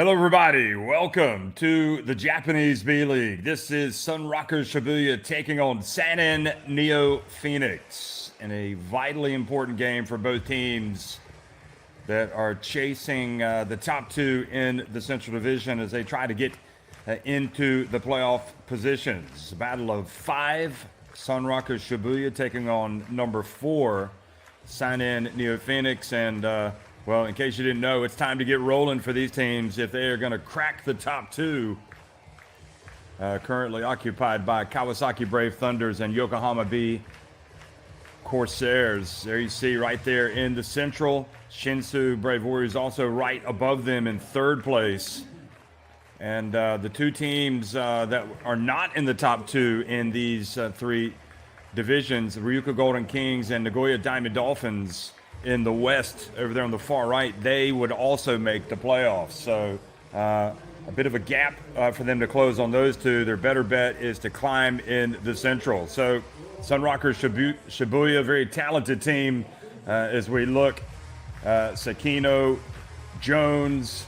Hello, everybody. Welcome to the Japanese B.LEAGUE. This is SUNROCKERS Shibuya taking on Sanin NEOPHOENIX in a vitally important game for both teams that are chasing the top two in the Central Division as they try to get into the playoff positions. A battle of 5, SUNROCKERS Shibuya taking on number 4, Sanin NEOPHOENIX, and well, in case you didn't know, it's time to get rolling for these teams if they are going to crack the top two. Currently occupied by Kawasaki Brave Thunders and Yokohama B Corsairs. There you see right there in the Central. Shinsu Brave Warriors also right above them in third place. And the two teams that are not in the top two in these three divisions, Ryuka Golden Kings and Nagoya Diamond Dolphins, in the West, over there on the far right, they would also make the playoffs. So a bit of a gap for them to close on those two. Their better bet is to climb in the Central. So SUNROCKERS Shibuya, very talented team as we look. Sakino, Jones,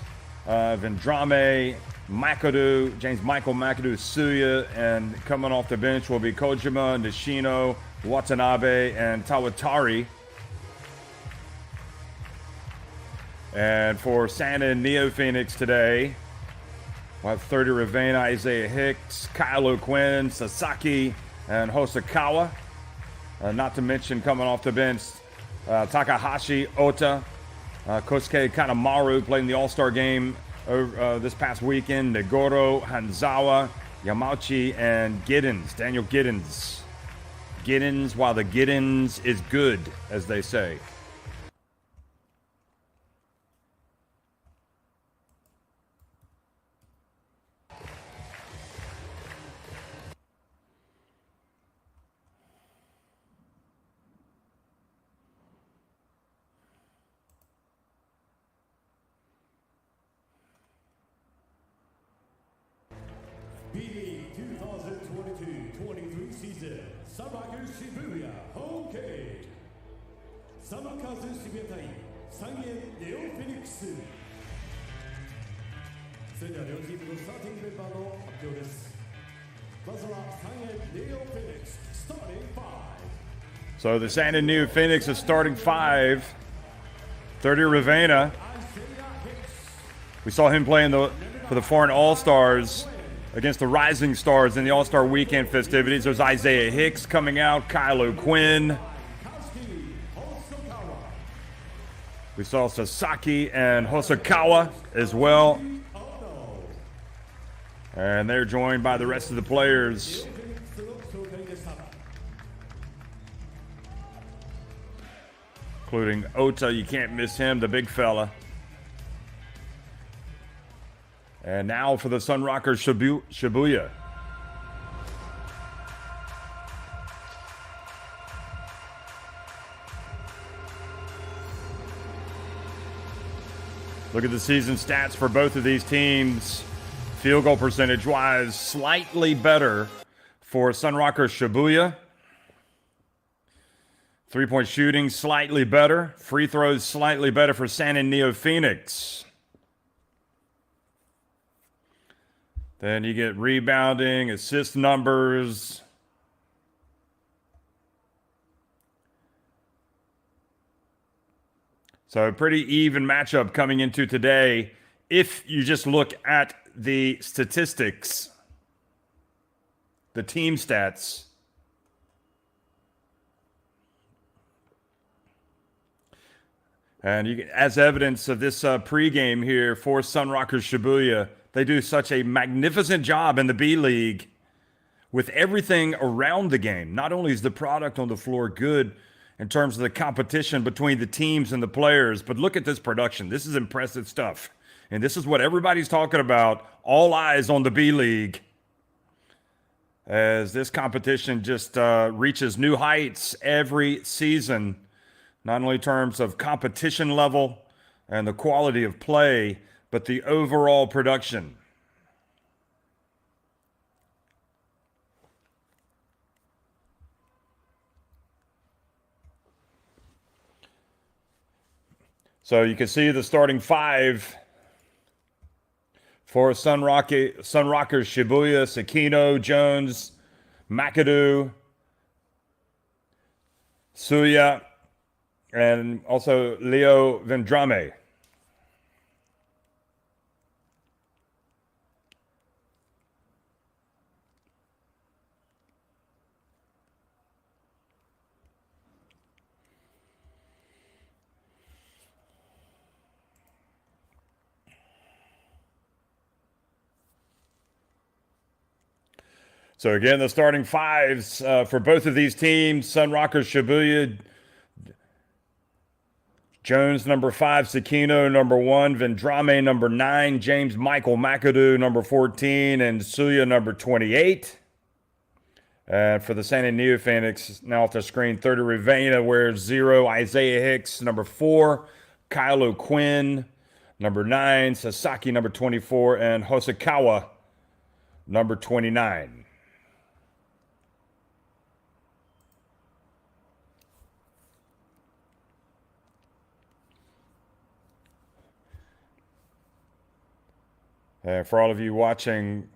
Vendrame, McAdoo, James Michael McAdoo, Suya, and coming off the bench will be Kojima, Nishino, Watanabe, and Tawatari. And for Sanin NEOPHOENIX today, we'll have 30 Ravena, Isaiah Hicks, Kyle O'Quinn, Sasaki, and Hosokawa. Not to mention coming off the bench, Takahashi Ota, Kosuke Kanemaru playing the All-Star game this past weekend, Negoro, Hanzawa, Yamauchi, and Giddens, Daniel Giddens. Giddens, while the Giddens is good, as they say. B.LEAGUE 2022-23 season, SUNROCKERS Shibuya home game. SUNROCKERS Shibuya 対Sanin NEOPHOENIX。それでは両チームのスターティングメンバーの発表です。まずはSanin NEOPHOENIX starting 5. So the Sanin NEOPHOENIX is starting 5. 30 Ravena. We saw him playing for the foreign All-Stars against the Rising Stars in the All-Star Weekend festivities. There's Isaiah Hicks coming out, Kyle O'Quinn. We saw Sasaki and Hosokawa as well. And they're joined by the rest of the players. Including Ota, you can't miss him, the big fella. And now for the SUNROCKERS Shibuya. Look at the season stats for both of these teams. Field goal percentage-wise, slightly better for SUNROCKERS Shibuya. Three-point shooting, slightly better. Free throws, slightly better for Sanin NEOPHOENIX. Then you get rebounding, assist numbers. So a pretty even matchup coming into today if you just look at the statistics, the team stats. And you, as evidence of this pregame here for SUNROCKERS Shibuya, they do such a magnificent job in the B.LEAGUE with everything around the game. Not only is the product on the floor good in terms of the competition between the teams and the players, but look at this production. This is impressive stuff. And this is what everybody's talking about. All eyes on the B.LEAGUE as this competition just reaches new heights every season, not only in terms of competition level and the quality of play, but the overall production. So you can see the starting 5 For SUNROCKERS, Shibuya, Sakino, Jones, McAdoo, Suya, and also Leo Vendrame. So again, the starting fives for both of these teams: SUNROCKERS, Shibuya, Jones number 5, Sakino number 1, Vendrame number 9, James Michael McAdoo number 14, and Suya number 28. And for the San NEOPHOENIX, now off the screen, 30 Ravena wears 0, Isaiah Hicks number 4, Kyle O'Quinn number 9, Sasaki number 24, and Hosokawa number 29. And for all of you watching,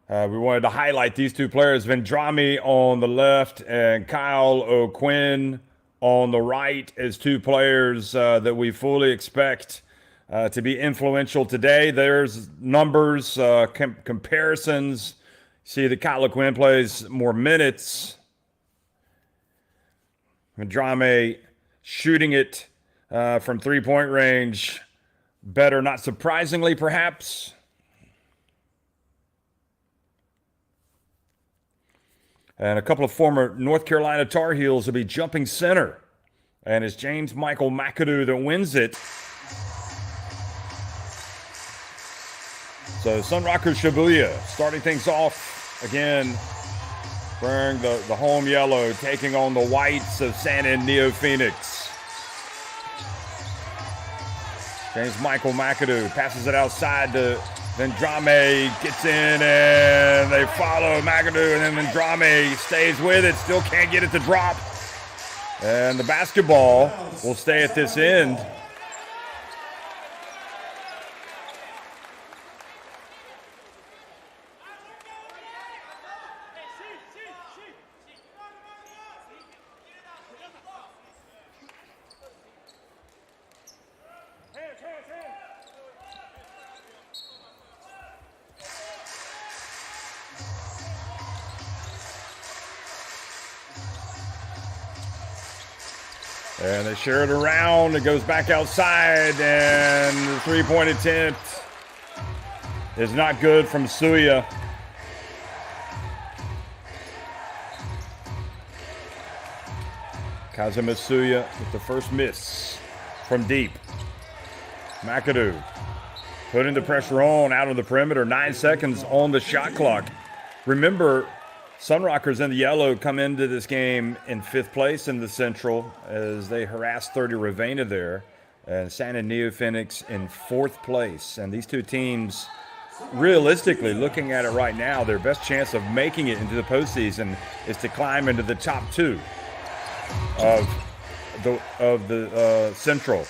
we wanted to highlight these two players, Vendrame on the left and Kyle O'Quinn on the right, as two players that we fully expect to be influential today. There's numbers, comparisons. See that Kyle O'Quinn plays more minutes. Vendrame shooting it from three-point range better, not surprisingly, perhaps. And a couple of former North Carolina Tar Heels will be jumping center. And it's James Michael McAdoo that wins it. So SUNROCKERS Shibuya starting things off again, wearing the home yellow, taking on the whites of San NEOPHOENIX. James Michael McAdoo passes it outside to Vendrame, gets in, and they follow McAdoo, and then Vendrame stays with it, still can't get it to drop. And the basketball will stay at this end. And they share it around. It goes back outside, and the three-point attempt is not good from Suya. Kazuma Suya with the first miss from deep. McAdoo putting the pressure on out of the perimeter. 9 seconds on the shot clock. Remember, SUNROCKERS in the yellow come into this game in 5th place in the Central as they harass 30 Ravenna there. And San NEOPHOENIX in 4th place. And these two teams, realistically, looking at it right now, their best chance of making it into the postseason is to climb into the top 2 of the Central.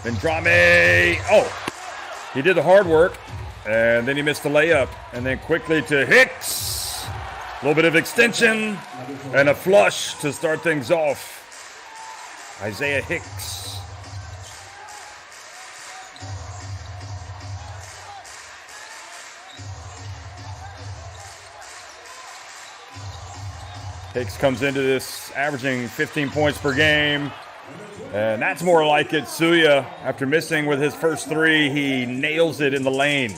Vendrame, he did the hard work. And then he missed the layup. And then quickly to Hicks. A little bit of extension. And a flush to start things off. Isaiah Hicks. Hicks comes into this averaging 15 points per game. And that's more like it. Suya, after missing with his first 3, he nails it in the lane.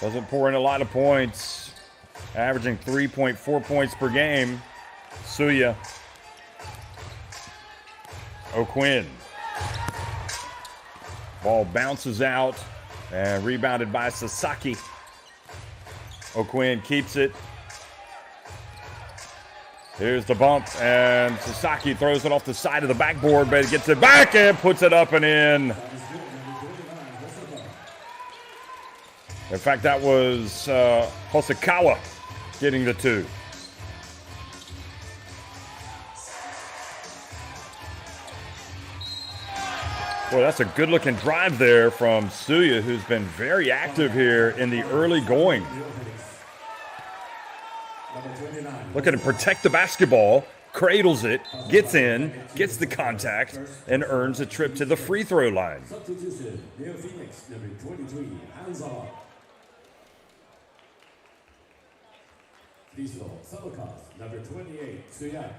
Doesn't pour in a lot of points. Averaging 3.4 points per game. Suya. O'Quinn. Ball bounces out and rebounded by Sasaki. O'Quinn keeps it. Here's the bump, and Sasaki throws it off the side of the backboard, but gets it back and puts it up and in. In fact, that was Hosokawa getting the 2. Well, that's a good-looking drive there from Suya, who's been very active here in the early going. Look at him protect the basketball, cradles it, gets in, gets the contact, and earns a trip to the free throw line. Substitution, NEOPHOENIX, number 23, hands off. Free throw, SUNROCKERS, number 28, SUYA.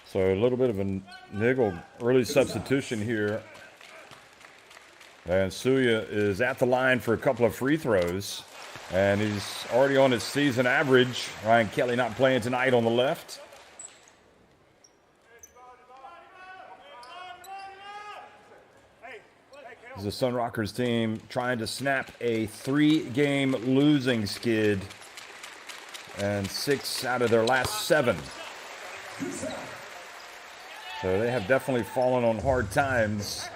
So a little bit of a niggle early substitution here. And Suya is at the line for a couple of free throws. And he's already on his season average. Ryan Kelly not playing tonight on the left. This is the SUNROCKERS team trying to snap a 3-game losing skid. And 6 out of their last 7. So they have definitely fallen on hard times.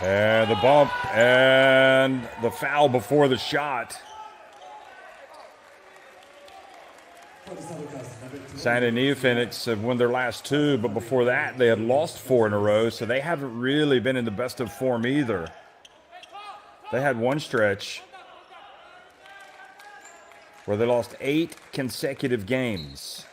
And the bump and the foul before the shot. NEOPHOENIX have won their last 2, but before that they had lost 4 in a row, so they haven't really been in the best of form either. They had one stretch where they lost 8 consecutive games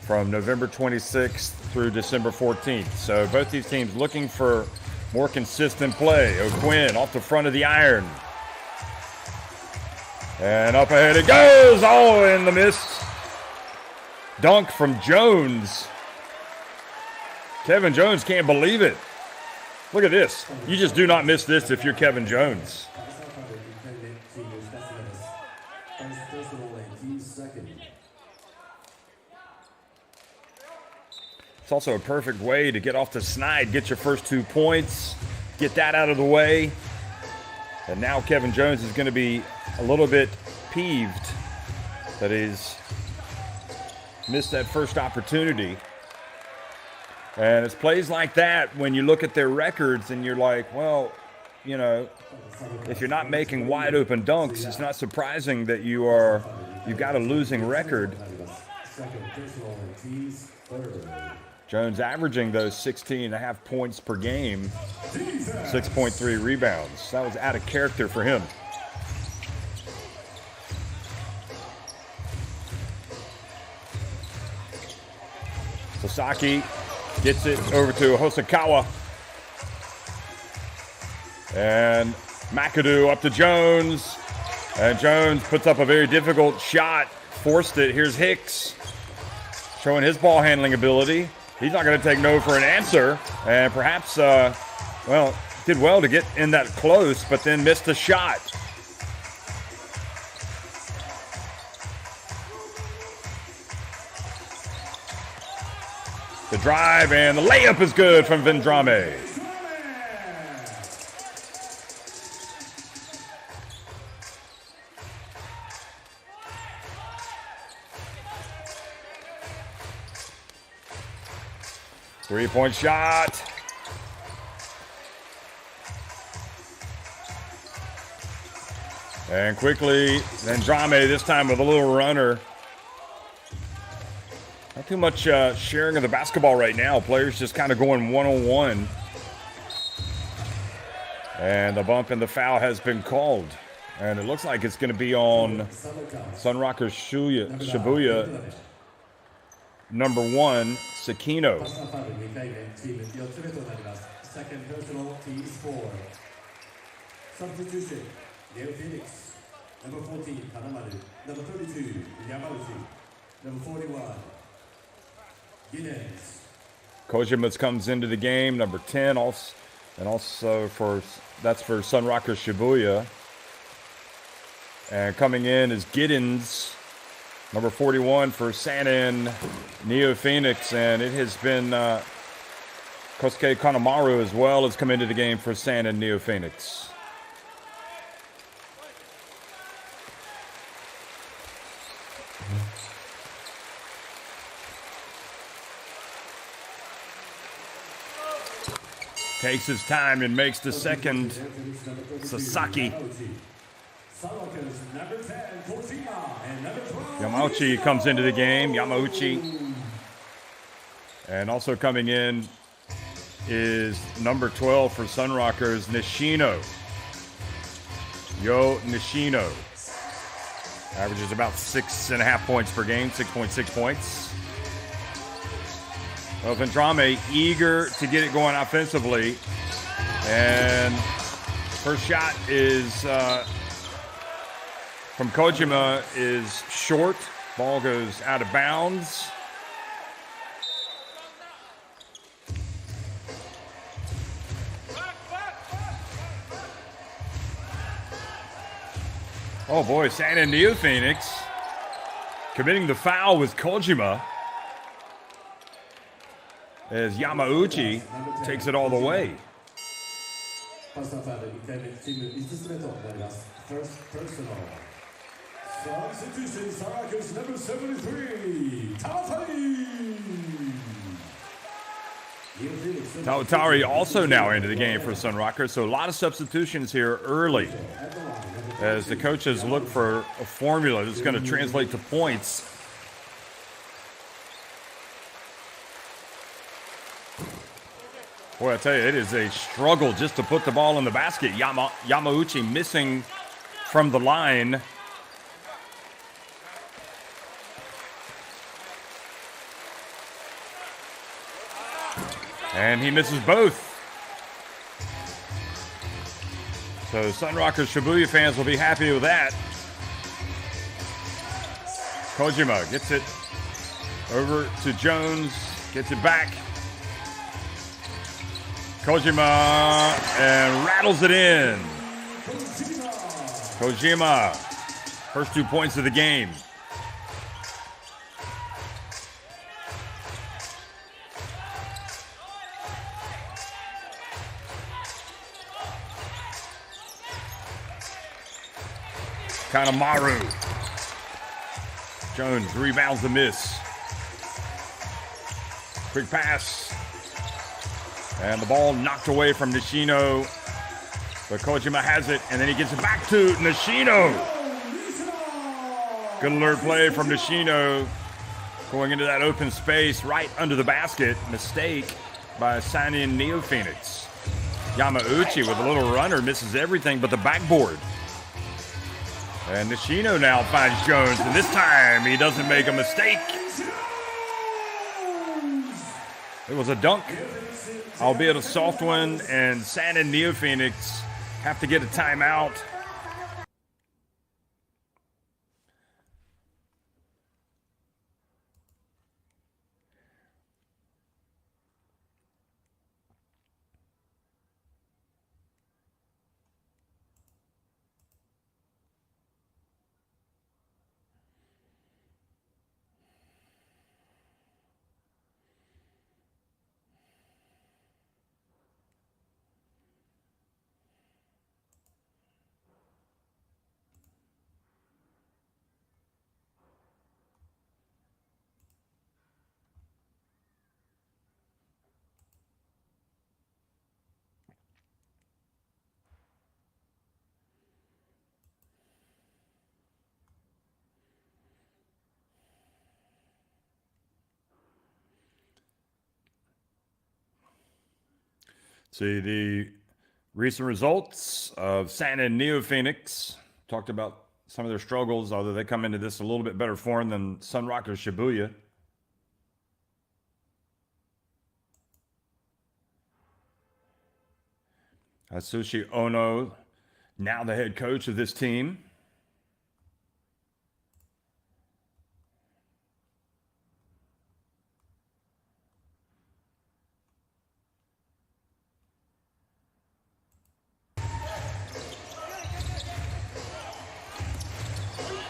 from November 26th through December 14th. So both these teams looking for more consistent play. O'Quinn off the front of the iron. And up ahead it goes! Oh, in the miss. Dunk from Jones. Kevin Jones can't believe it. Look at this. You just do not miss this if you're Kevin Jones. It's also a perfect way to get off the snide, get your first 2 points, get that out of the way. And now Kevin Jones is going to be a little bit peeved that he's missed that first opportunity. And it's plays like that when you look at their records and you're like, well, you know, if you're not making wide open dunks, it's not surprising that you've got a losing record. Jones averaging those 16.5 points per game, 6.3 rebounds. That was out of character for him. Sasaki gets it over to Hosokawa. And McAdoo up to Jones. And Jones puts up a very difficult shot. Forced it. Here's Hicks showing his ball handling ability. He's not going to take no for an answer. And perhaps, did well to get in that close, but then missed a shot. The drive and the layup is good from Vendrame. Three-point shot. And quickly, Vendrame this time with a little runner. Not too much sharing of the basketball right now. Players just kind of going one-on-one. And the bump and the foul has been called. And it looks like it's going to be on SUNROCKERS Shibuya, number 1, Sakino. Second personal, team 4. Substitution, NEOPHOENIX. Number 14, Kanamaru. Number 32, Yamauchi. Number 41, Giddens. Kojimas comes into the game, number 10, also that's for SUNROCKERS Shibuya. And coming in is Giddens, number 41 for Sanin NEOPHOENIX, and it has been Kosuke Kanemaru as well has come into the game for San and NEOPHOENIX. Takes his time and makes the second. Sasaki. Yamauchi comes into the game. Yamauchi. And also coming in is number 12 for SUNROCKERS, Nishino. Yo Nishino. Averages about 6.5 points per game, 6.6 points. Well, Ventrame eager to get it going offensively. And first shot is from Kojima is short. Ball goes out of bounds. Oh boy, San and NEOPHOENIX committing the foul with Kojima as Yamauchi takes it all the way. First personal. Substitution, SUNROCKERS number 73, Tawatari also now into the game for SUNROCKERS, so a lot of substitutions here early as the coaches look for a formula that's going to translate to points. Boy, I tell you, it is a struggle just to put the ball in the basket. Yamauchi missing from the line. And he misses both. So SUNROCKERS Shibuya fans will be happy with that. Kojima gets it over to Jones, gets it back. Kojima and rattles it in. Kojima, first 2 points of the game. Kanemaru. Jones rebounds the miss. Quick pass. And the ball knocked away from Nishino. But Kojima has it, and then he gets it back to Nishino. Good alert play from Nishino. Going into that open space right under the basket. Mistake by San and NEOPHOENIX. Yamauchi with a little runner misses everything but the backboard. And Nishino now finds Jones, and this time he doesn't make a mistake. It was a dunk, albeit a soft one, and San and NEOPHOENIX have to get a timeout. See the recent results of San and NEOPHOENIX. Talked about some of their struggles, although they come into this a little bit better form than SUNROCKERS Shibuya. Atsushi Ono, now the head coach of this team.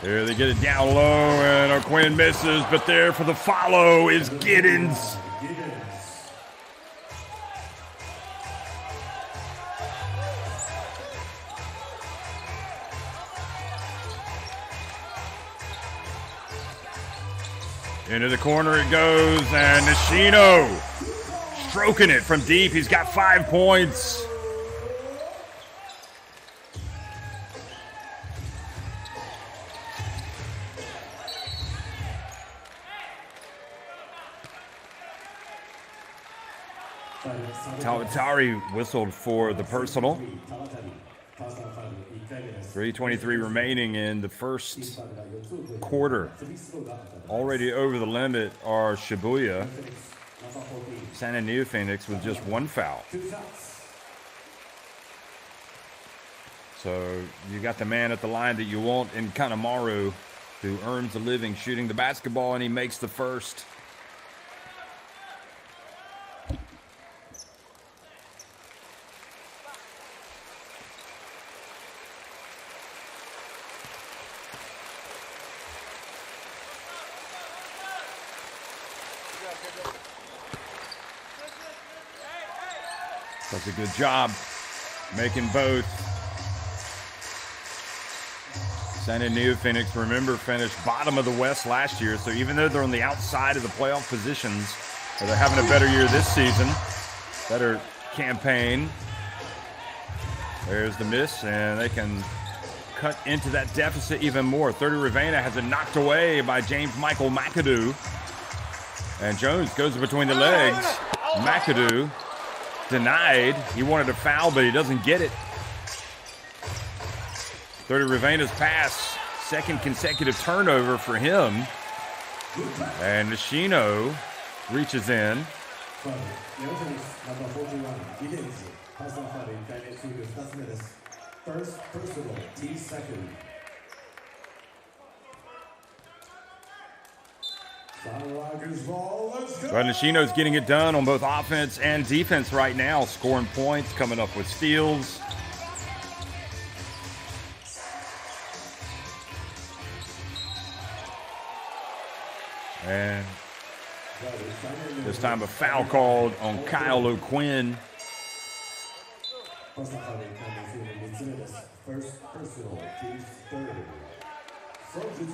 Here they get it down low, and O'Quinn misses, but there for the follow is Giddens. Into the corner it goes, and Nishino stroking it from deep. He's got 5 points. Tawatari whistled for the personal. 3:23 remaining in the first quarter. Already over the limit are Shibuya, and NEOPHOENIX with just 1 foul. So you got the man at the line that you want in Kanemaru, who earns a living shooting the basketball, and he makes the first. Does a good job making both. San NEOPHOENIX, remember, finished bottom of the West last year, so even though they're on the outside of the playoff positions, they're having a better year this season. Better campaign. There's the miss, and they can cut into that deficit even more. 30 Ravena has it knocked away by James Michael McAdoo. And Jones goes between the legs. McAdoo denied. He wanted a foul, but he doesn't get it. 30 Ravena's pass, second consecutive turnover for him. And Nishino reaches in. First personal, T second. SUNROCKERS ball, let's go. But Nishino's getting it done on both offense and defense right now, scoring points, coming up with steals. And this time a foul called on Kyle O'Quinn.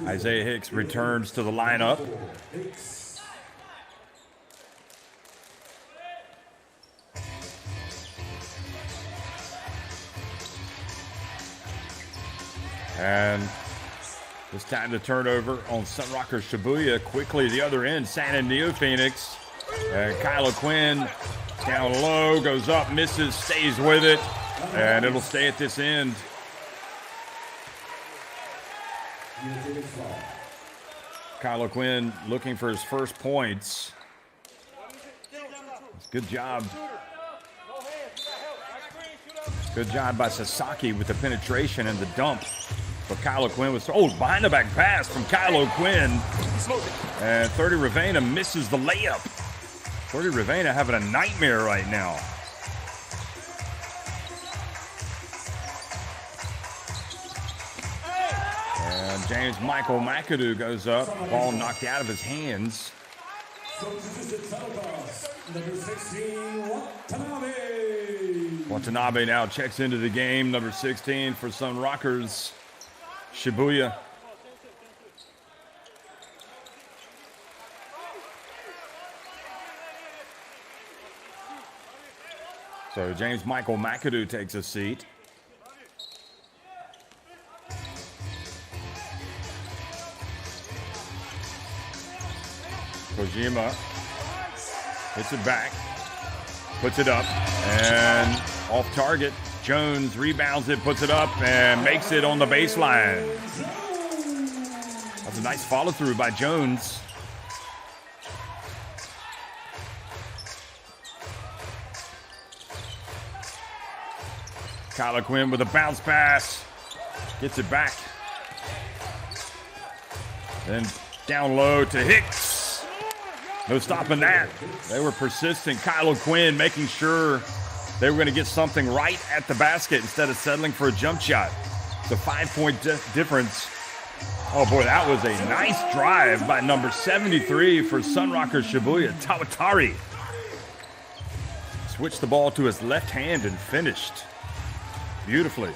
Isaiah Hicks returns to the lineup. And this time the turnover on SUNROCKERS Shibuya. Quickly the other end, San NEOPHOENIX. And Kyle O'Quinn down low, goes up, misses, stays with it. And it'll stay at this end. Kyle O'Quinn looking for his first points. Good job. Good job by Sasaki with the penetration and the dump. But Kyle O'Quinn was, behind the back pass from Kyle O'Quinn. And 30 Ravena misses the layup. 30 Ravena having a nightmare right now. And James Michael McAdoo goes up. Ball knocked out of his hands. Number 16, Watanabe now checks into the game. Number 16 for SUNROCKERS Shibuya. So James Michael McAdoo takes a seat. Kojima hits it back, puts it up, and off target. Jones rebounds it, puts it up, and makes it on the baseline. That's a nice follow through by Jones. Kyle O'Quinn with a bounce pass, gets it back. Then down low to Hicks. No stopping that. They were persistent. Kyle O'Quinn making sure they were going to get something right at the basket instead of settling for a jump shot. It's a 5-point difference. Oh boy, that was a nice drive by number 73 for SUNROCKERS Shibuya, Tawatari. Switched the ball to his left hand and finished beautifully.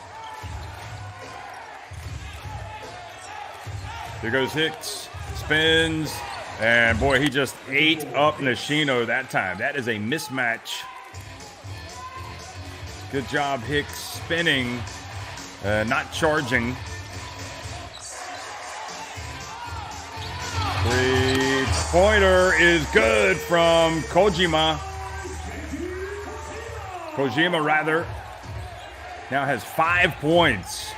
Here goes Hicks. Spins. And boy, he just ate up Nishino that time. That is a mismatch. Good job, Hicks, spinning, not charging. Three-pointer is good from Kojima. Kojima, rather, now has 5 points.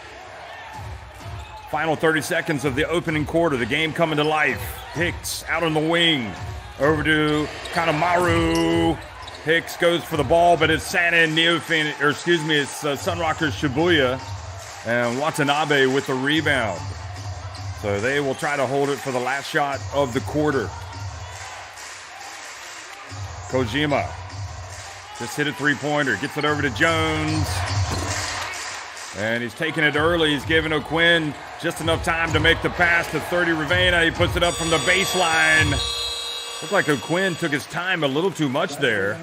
Final 30 seconds of the opening quarter. The game coming to life. Hicks out on the wing. Over to Kanemaru. Hicks goes for the ball, but it's Sanin NEOPHOENIX, or excuse me, it's SUNROCKERS Shibuya. And Watanabe with the rebound. So they will try to hold it for the last shot of the quarter. Kojima just hit a three-pointer. Gets it over to Jones. And he's taking it early. He's giving O'Quinn just enough time to make the pass to 30 Ravena. He puts it up from the baseline. Looked like O'Quinn took his time a little too much there.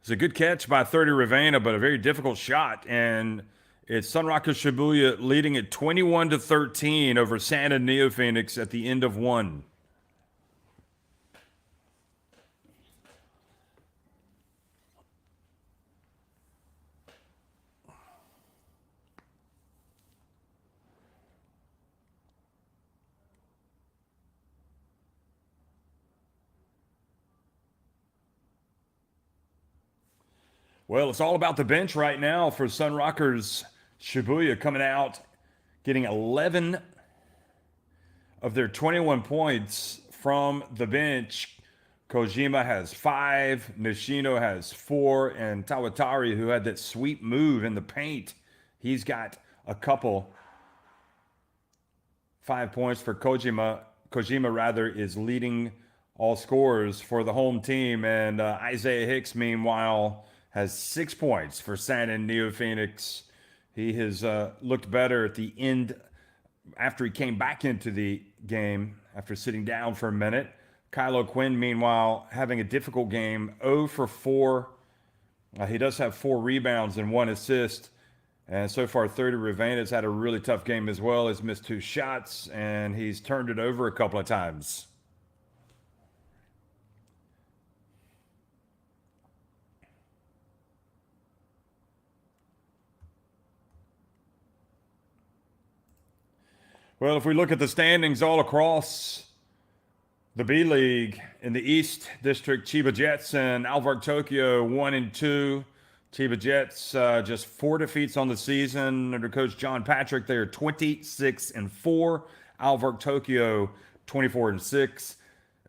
It's a good catch by 30 Ravena, but a very difficult shot. And it's SUNROCKERS Shibuya leading at 21-13 over Sanin NEOPHOENIX at the end of one. Well, it's all about the bench right now for SUNROCKERS Shibuya, coming out, getting 11 of their 21 points from the bench. Kojima has 5, Nishino has 4, and Tawatari, who had that sweep move in the paint, he's got a couple. 5 points for Kojima. Kojima, rather, is leading all scorers for the home team, and Isaiah Hicks, meanwhile, has 6 points for Sanin NEOPHOENIX. He has looked better at the end after he came back into the game after sitting down for a minute. Kylo Quinn, meanwhile, having a difficult game, 0 for 4. He does have 4 rebounds and 1 assist. And so far, 30 Ravena has had a really tough game as well. He's missed 2 shots, and he's turned it over a couple of times. Well, if we look at the standings all across the B-League, in the East District, Chiba Jets and Alvark Tokyo 1 and 2. Chiba Jets just 4 defeats on the season under Coach John Patrick. They are 26 and 4. Alvark Tokyo 24 and 6.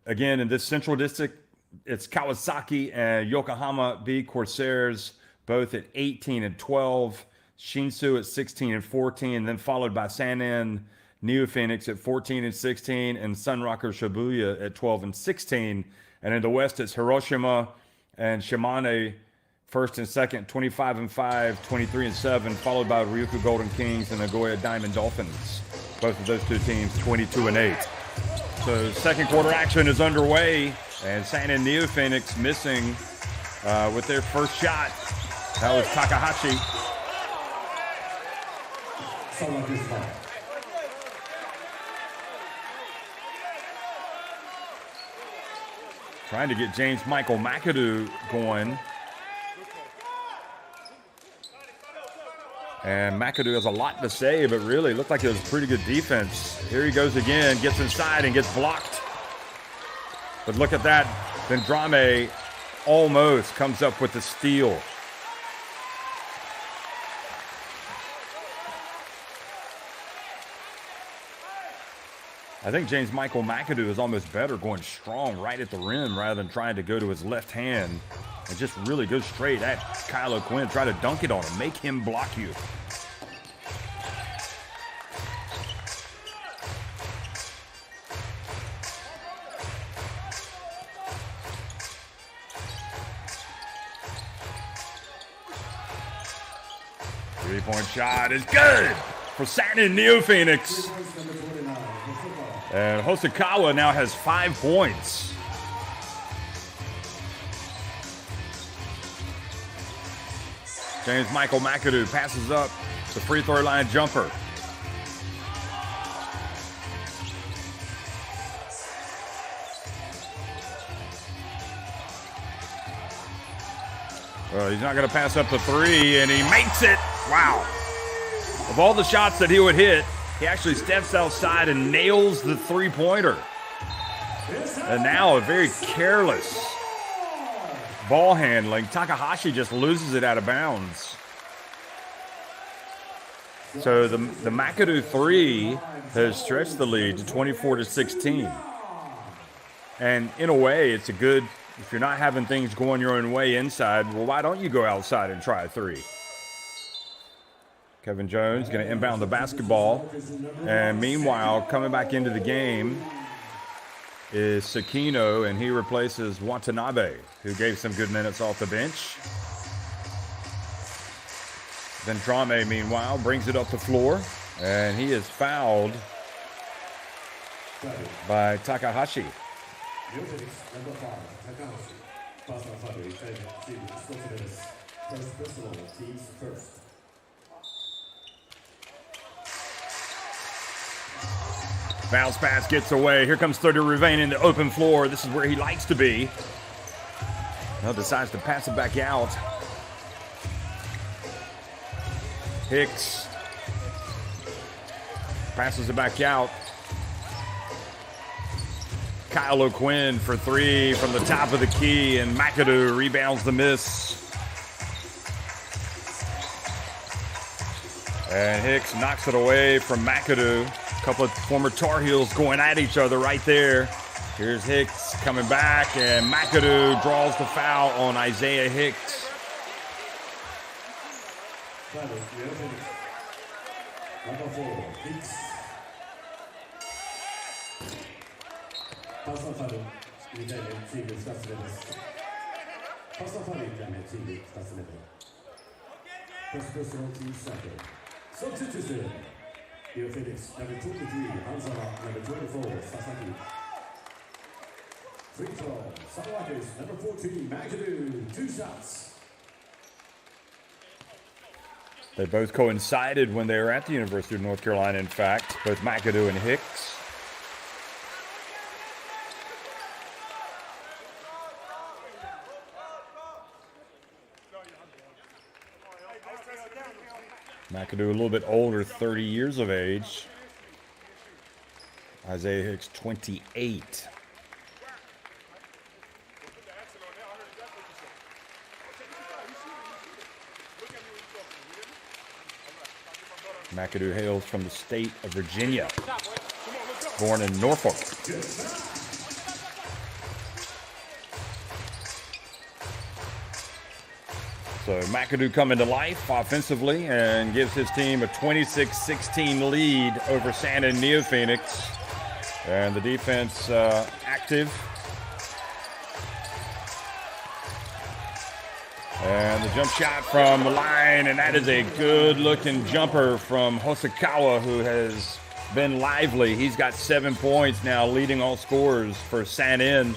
Again, in this Central District, it's Kawasaki and Yokohama B Corsairs, both at 18 and 12. Shinsu at 16 and 14, then followed by Sanin NEOPHOENIX at 14 and 16, and SUNROCKERS Shibuya at 12 and 16. And in the West, it's Hiroshima and Shimane first and second, 25 and 5, 23 and 7, followed by Ryukyu Golden Kings and Nagoya Diamond Dolphins. Both of those two teams 22 and 8. So second quarter action is underway, and Sanin NEOPHOENIX missing with their first shot. That was Takahashi. Trying to get James Michael McAdoo going. And McAdoo has a lot to say, but really looked like it was pretty good defense. Here he goes again, gets inside and gets blocked. But look at that. Vendrame almost comes up with the steal. I think James Michael McAdoo is almost better going strong right at the rim rather than trying to go to his left hand and just really go straight at Kylo Quinn. Try to dunk it on him. Make him block you. Three-point shot is good for Sanin NEOPHOENIX. And Hosokawa now has 5 points. James Michael McAdoo passes up the free throw line jumper. He's not going to pass up the three, and he makes it. Wow. Of all the shots that he would hit, he actually steps outside and nails the three-pointer. And now a very careless ball handling. Takahashi just loses it out of bounds. So the McAdoo three has stretched the lead to 24-16. And in a way, it's a good, if you're not having things going your own way inside, well, why don't you go outside and try a three? Kevin Jones going to inbound the basketball. And meanwhile, coming back into the game is Sakino, and he replaces Watanabe, who gave some good minutes off the bench. Vendrame, meanwhile, brings it up the floor, and he is fouled by Takahashi. Bounce pass gets away. Here comes 30 Ravane in the open floor. This is where he likes to be. Now decides to pass it back out. Hicks passes it back out. Kyle O'Quinn for three from the top of the key, and McAdoo rebounds the miss. And Hicks knocks it away from McAdoo. A couple of former Tar Heels going at each other right there. Here's Hicks coming back, and McAdoo draws the foul on Isaiah Hicks. Number 4, Hicks. First foul 2回目チーム2つ目です。ファーストファウル1回目チーム2つ目で。First personal team second. Substitution. NEOPHOENIX number 23, Hanzawa number 24, Sasaki. Free throw, SUNROCKERS number 14, McAdoo, 2 shots. They both coincided when they were at the University of North Carolina, in fact, both McAdoo and Hicks. McAdoo a little bit older, 30 years of age. Isaiah Hicks, 28. McAdoo hails from the state of Virginia, born in Norfolk. So McAdoo coming to life offensively and gives his team a 26-16 lead over San and NEOPHOENIX. And the defense active. And the jump shot from the line, and that is a good-looking jumper from Hosokawa, who has been lively. He's got 7 points now, leading all scorers for San In.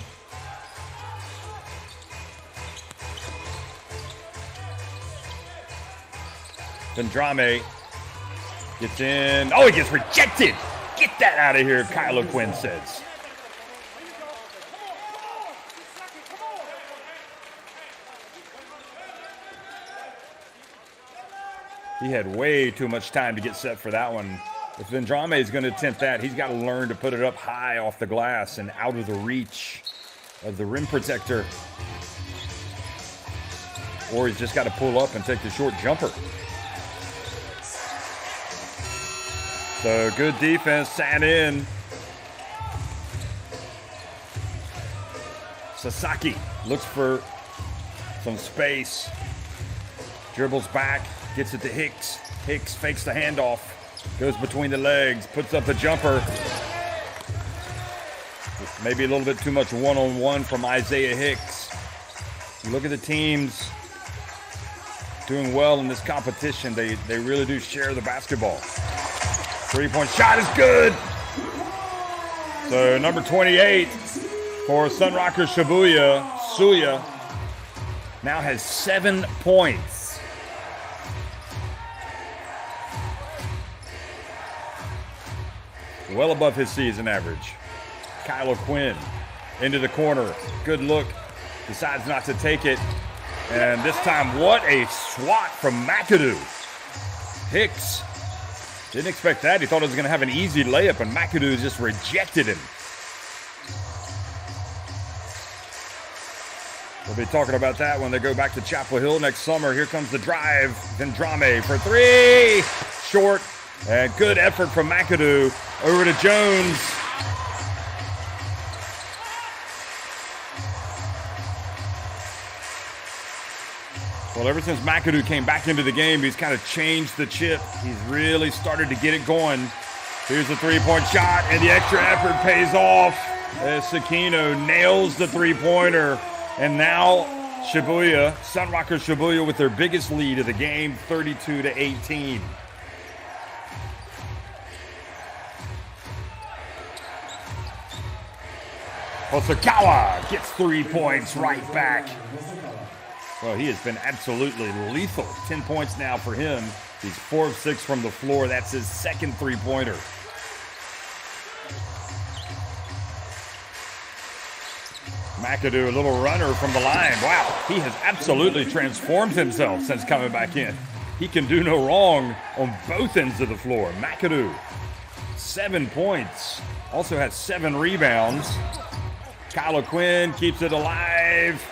Vendrame gets in. Oh, he gets rejected. Get that out of here, Kyle O'Quinn says. He had way too much time to get set for that one. If Vendrame is going to attempt that, he's got to learn to put it up high off the glass and out of the reach of the rim protector. Or he's just got to pull up and take the short jumper. So good defense, San In. Sasaki looks for some space. Dribbles back, gets it to Hicks. Hicks fakes the handoff, goes between the legs, puts up the jumper. Maybe a little bit too much one-on-one from Isaiah Hicks. You look at the teams doing well in this competition. They really do share the basketball. Three-point shot is good. So number 28 for SUNROCKERS Shibuya, Suya, now has 7 points. Well above his season average. Kyle O'Quinn into the corner. Good look. Decides not to take it. And this time, what a swat from McAdoo. Hicks didn't expect that. He thought he was going to have an easy layup, and McAdoo just rejected him. We'll be talking about that when they go back to Chapel Hill next summer. Here comes the drive. Vendrame for three. Short. And good effort from McAdoo. Over to Jones. Well, ever since McAdoo came back into the game, he's kind of changed the chip. He's really started to get it going. Here's the three-point shot, and the extra effort pays off as Sekino nails the three-pointer. And now Shibuya, SUNROCKERS Shibuya with their biggest lead of the game, 32-18. Hosokawa gets 3 points right back. Well, he has been absolutely lethal. 10 points now for him. He's 4 of 6 from the floor. That's his second three-pointer. McAdoo, a little runner from the line. Wow, he has absolutely transformed himself since coming back in. He can do no wrong on both ends of the floor. McAdoo, 7 points. Also has 7 rebounds. Kylo Quinn keeps it alive.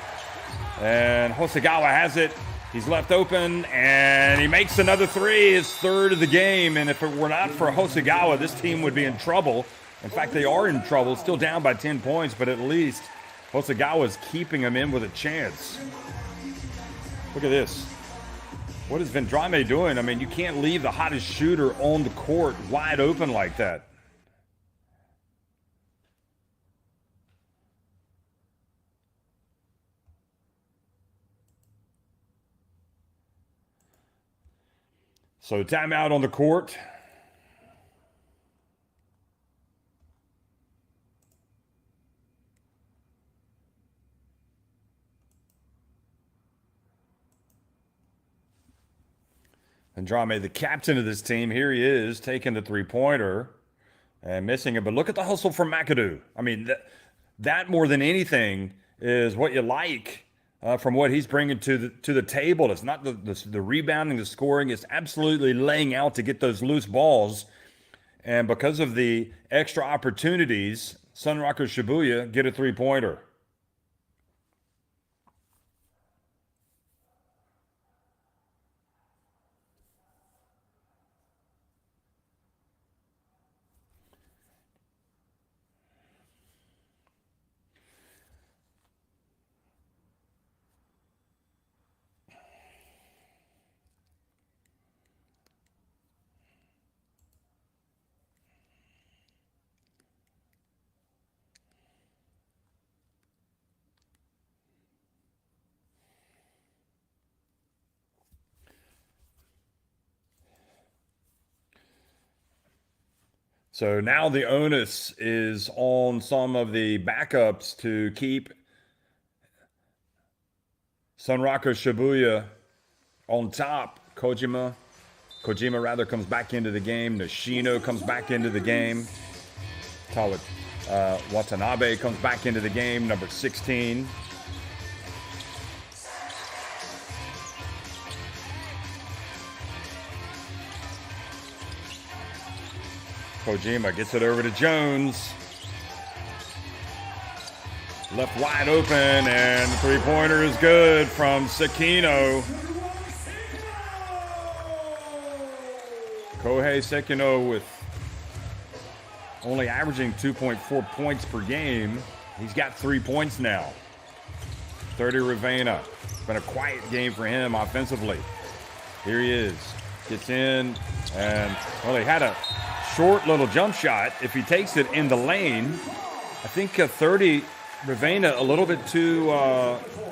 And Hosokawa has it. He's left open, and he makes another three, his third of the game. And if it were not for Hosokawa, this team would be in trouble. In fact, they are in trouble, still down by 10 points, but at least Hosokawa is keeping him in with a chance. Look at this. What is Vendrame doing? I mean, you can't leave the hottest shooter on the court wide open like that. So timeout on the court. Vendrame, the captain of this team, here he is taking the three-pointer and missing it. But look at the hustle from McAdoo. I mean, that more than anything is what you like. From what he's bringing to the table. It's not the rebounding, the scoring. It's absolutely laying out to get those loose balls. And because of the extra opportunities, SUNROCKERS Shibuya get a three-pointer. So now the onus is on some of the backups to keep SUNROCKERS Shibuya on top. Kojima rather comes back into the game. Nishino comes back into the game. Watanabe comes back into the game, number 16. Kojima gets it over to Jones. Left wide open, and the three-pointer is good from Sekino. Kohei Sekino with only averaging 2.4 points per game. He's got 3 points now. 30 Ravena. It's been a quiet game for him offensively. Here he is. Gets in, and, well, he had a short little jump shot. If he takes it in the lane, I think 30 Ravena a little bit too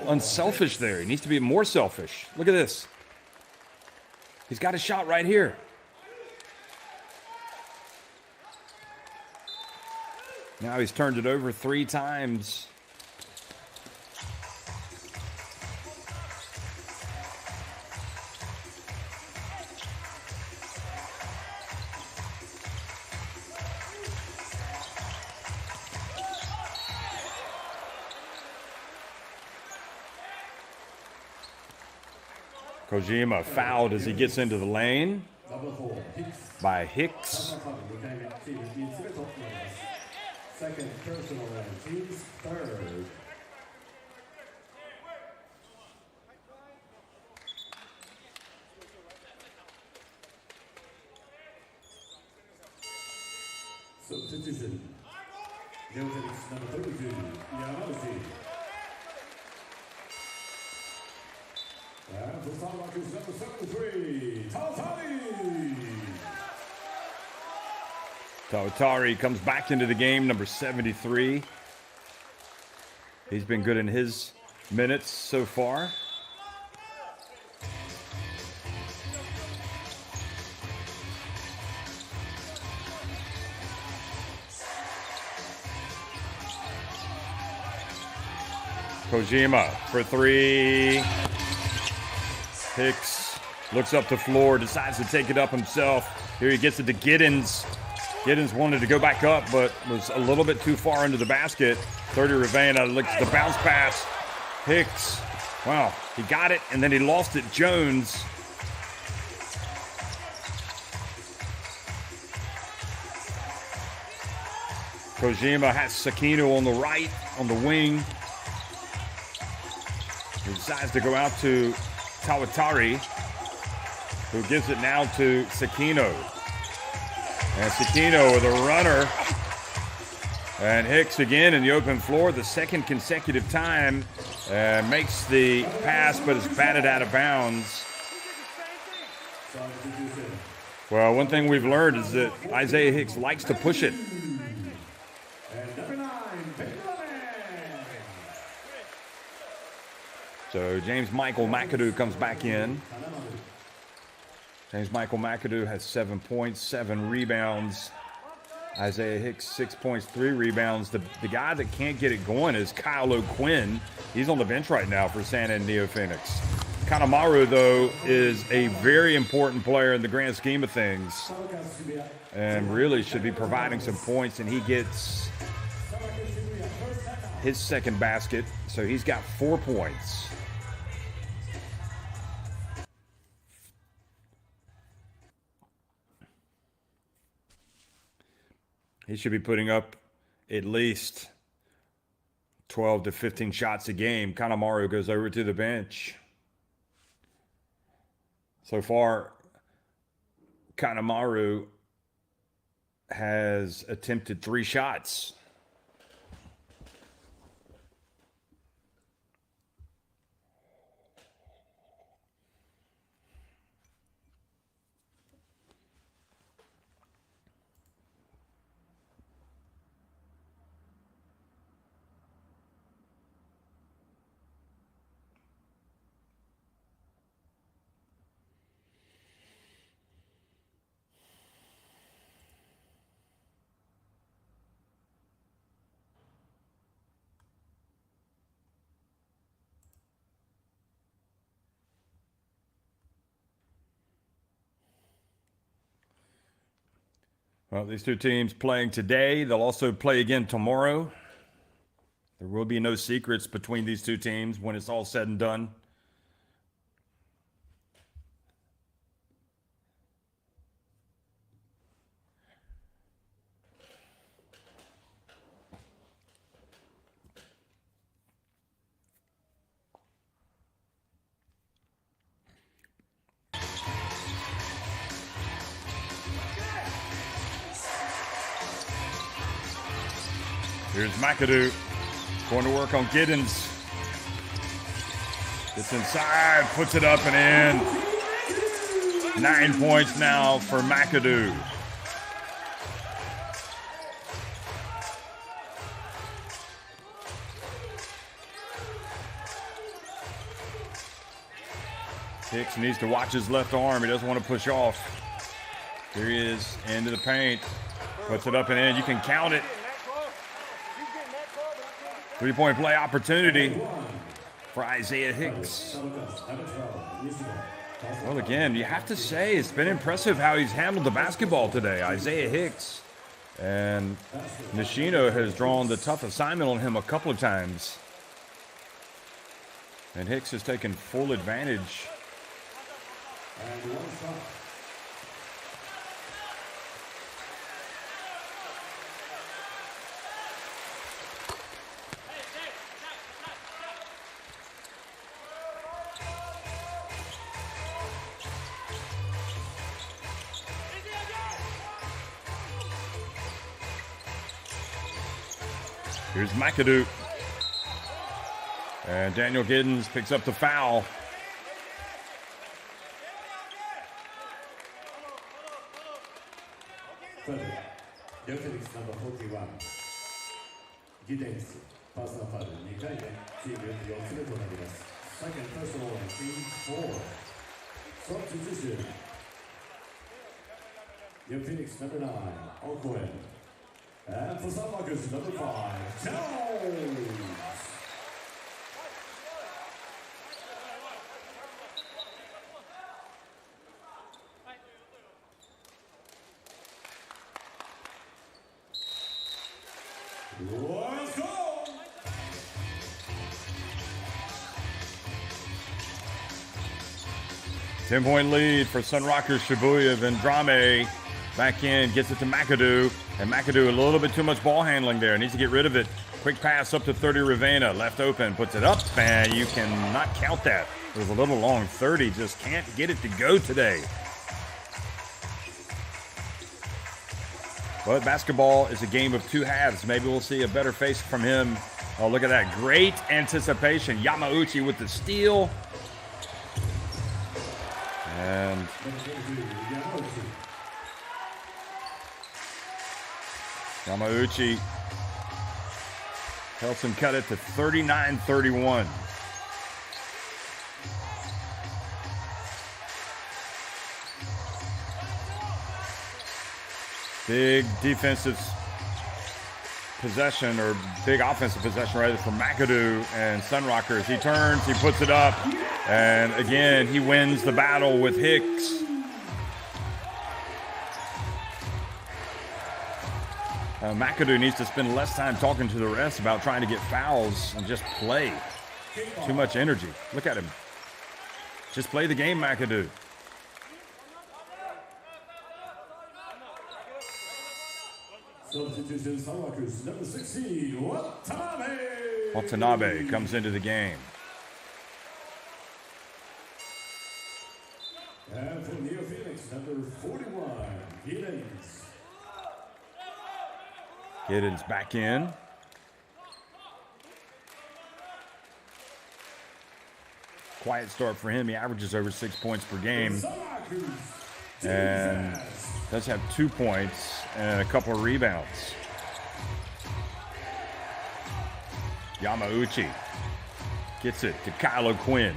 unselfish there. He needs to be more selfish. Look at this. He's got a shot right here. Now he's turned it over 3 times. Kojima fouled as he gets into the lane Number 4, Hicks. by Hicks. チーム3つ目となります。Second personal and team's third. Substitution. NEOPHOENIX number 32, Yamauchi. And for SUNROCKERS number 73, Tawatari. Tawatari comes back into the game, number 73. He's been good in his minutes so far. Kojima for three. Hicks looks up the floor, decides to take it up himself. Here he gets it to Giddens. Giddens wanted to go back up, but was a little bit too far into the basket. 30 Ravena looks at the bounce pass. Hicks, wow, he got it, and then he lost it. Jones. Kojima has Sakino on the right, on the wing. He decides to go out to Tawatari, who gives it now to Sakino. And Sakino with a runner. And Hicks again in the open floor, the second consecutive time. Makes the pass, but is batted out of bounds. Well, one thing we've learned is that Isaiah Hicks likes to push it. So James Michael McAdoo comes back in. James Michael McAdoo has 7 points, 7 rebounds. Isaiah Hicks, 6 points, 3 rebounds. The guy that can't get it going is Kyle O'Quinn. He's on the bench right now for Santa and NEOPHOENIX. Kanemaru, though, is a very important player in the grand scheme of things and really should be providing some points, and he gets his second basket, so he's got 4 points. He should be putting up at least 12 to 15 shots a game. Kanemaru goes over to the bench. So far, Kanemaru has attempted 3 shots. Well, these two teams playing today. They'll also play again tomorrow. There will be no secrets between these two teams when it's all said and done. Here's McAdoo going to work on Giddens. Gets inside, puts it up and in. 9 points now for McAdoo. Hicks needs to watch his left arm. He doesn't want to push off. Here he is, into the paint. Puts it up and in. You can count it. 3-point play opportunity for Isaiah Hicks. Well, again, you have to say it's been impressive how he's handled the basketball today, Isaiah Hicks. And Nishino has drawn the tough assignment on him a couple of times. And Hicks has taken full advantage And one shot. Here's McAdoo. And Daniel Giddens picks up the foul. Third, NEOPHOENIX number 41. Giddens, personal foul 2回目、チーム4つ目となります。Second personal on team 4. Substitution. NEOPHOENIX number 9, Okoen. And for SUNROCKERS number 5, Jones. Let's go! Ten-point lead for SUNROCKERS Shibuya. Vendrame back in, gets it to McAdoo. And McAdoo, a little bit too much ball handling there. Needs to get rid of it. Quick pass up to 30 Ravena. Left open, puts it up, and you cannot count that. It was a little long. 30 just can't get it to go today. But basketball is a game of two halves. Maybe we'll see a better face from him. Oh, look at that. Great anticipation. Yamauchi with the steal. And Yamauchi helps him cut it to 39-31. Big defensive possession, or big offensive possession rather, for McAdoo and SUNROCKERS. He turns, he puts it up, and again, he wins the battle with Hicks. McAdoo needs to spend less time talking to the refs about trying to get fouls and just play. Too much energy. Look at him. Just play the game, McAdoo. Substitution, SUNROCKERS number 16, Watanabe. Watanabe comes into the game. And for NEOPHOENIX number 41, Giddens. Giddens back in. Quiet start for him. He averages over 6 points per game. And does have 2 points and a couple of rebounds. Yamauchi gets it to Kylo Quinn.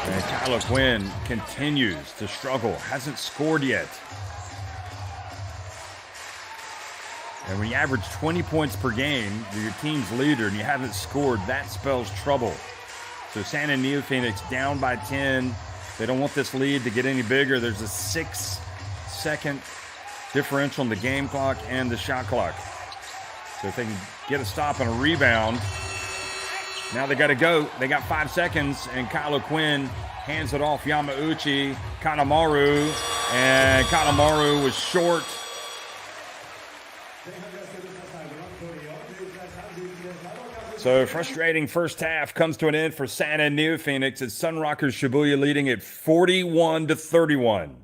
And Kylo Quinn continues to struggle. Hasn't scored yet. And when you average 20 points per game, you're your team's leader, and you haven't scored, that spells trouble. So San and NEOPHOENIX down by 10. They don't want this lead to get any bigger. There's a 6-second differential in the game clock and the shot clock. So if they can get a stop and a rebound, now they got to go. They got 5 seconds, and Kylo Quinn hands it off Yamauchi, Kanemaru, and Kanemaru was short. So frustrating first half comes to an end for San and NEOPHOENIX. It's SUNROCKERS Shibuya leading at 41-31.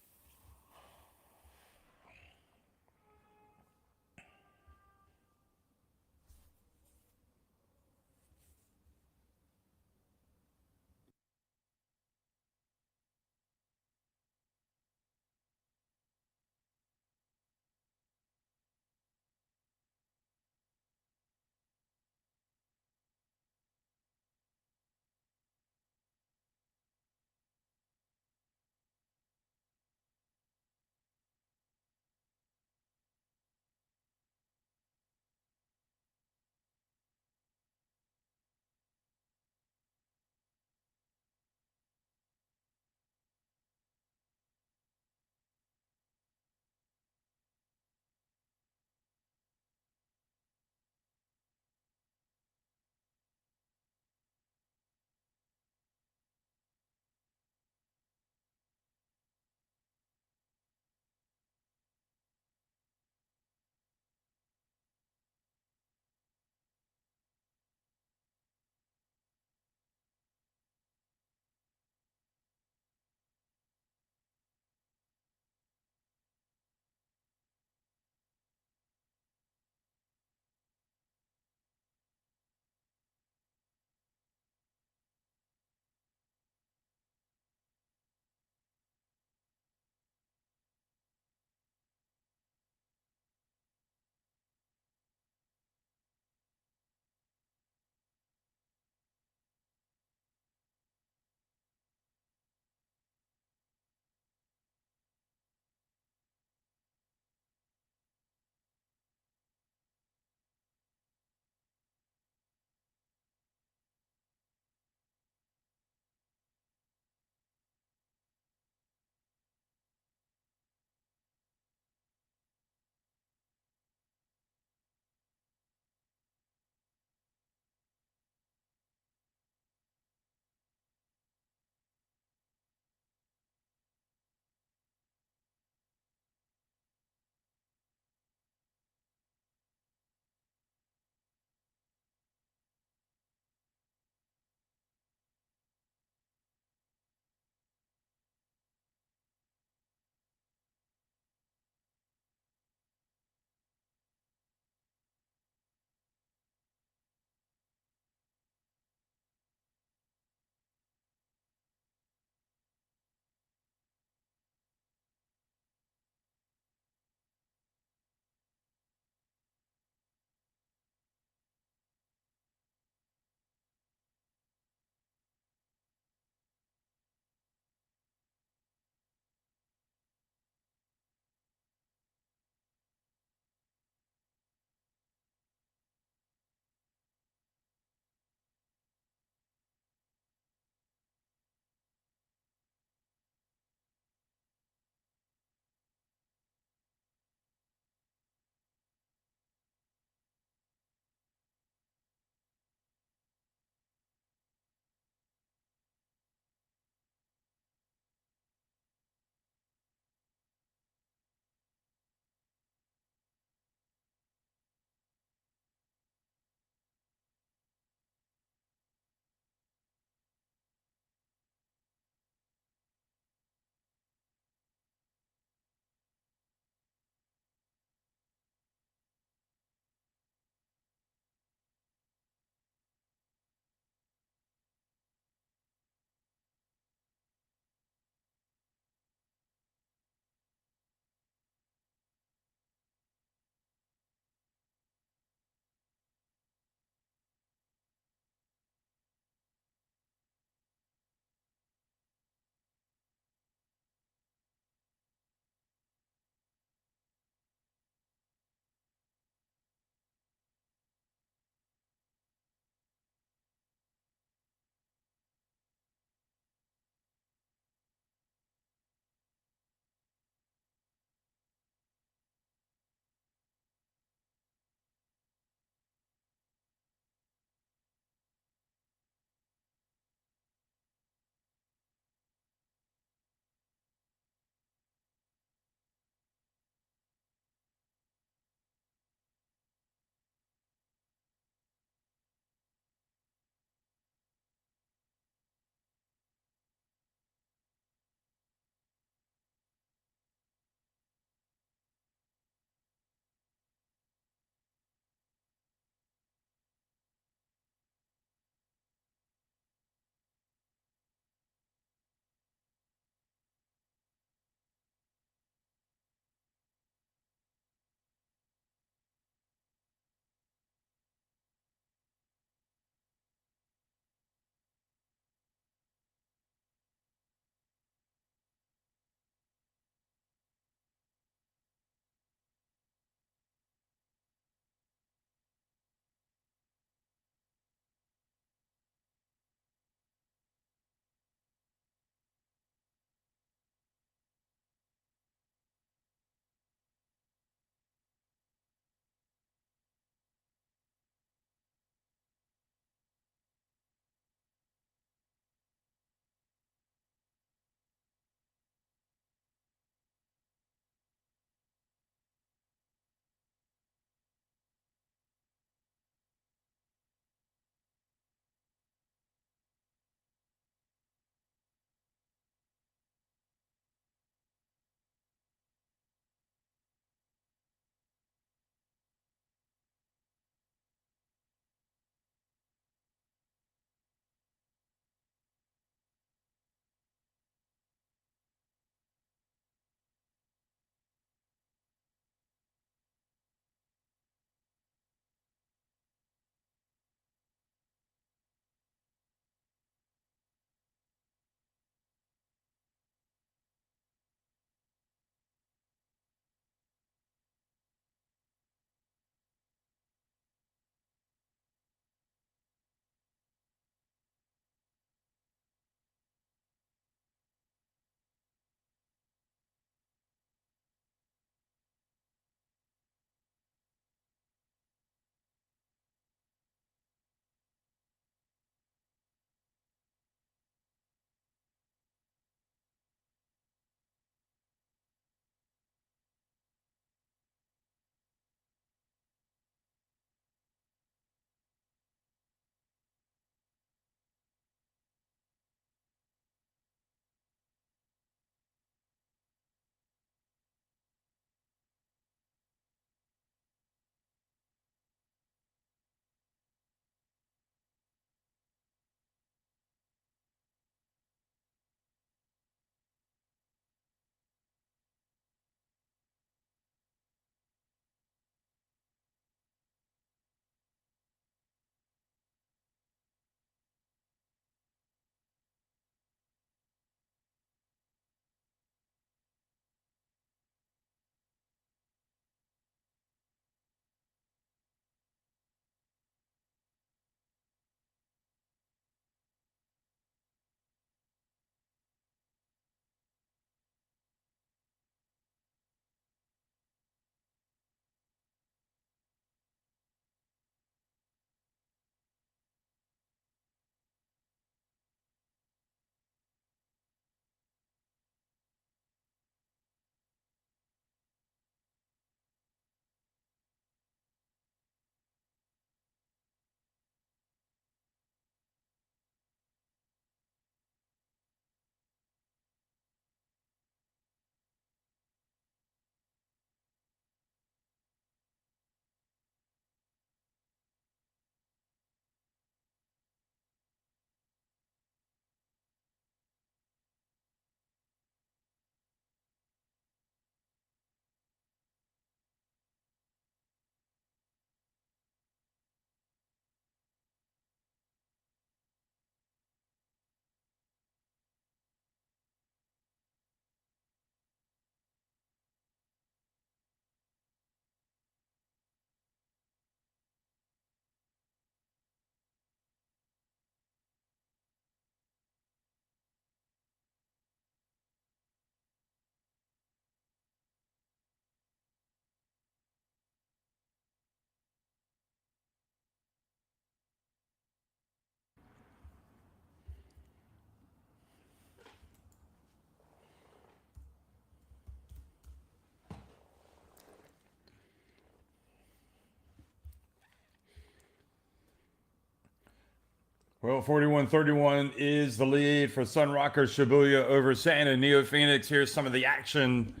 Well, 41-31 is the lead for SUNROCKERS Shibuya over Santa NEOPHOENIX. Here's some of the action.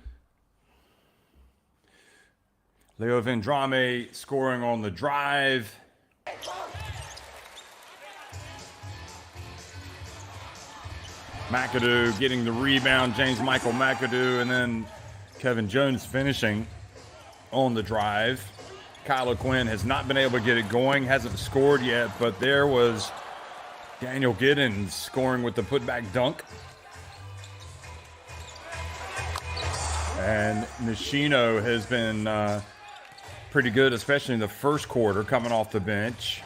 Leo Vendrame scoring on the drive. McAdoo getting the rebound. James Michael McAdoo, and then Kevin Jones finishing on the drive. Kyle O'Quinn has not been able to get it going, hasn't scored yet, but there was Daniel Giddens scoring with the putback dunk. And Nishino has been pretty good, especially in the first quarter, coming off the bench.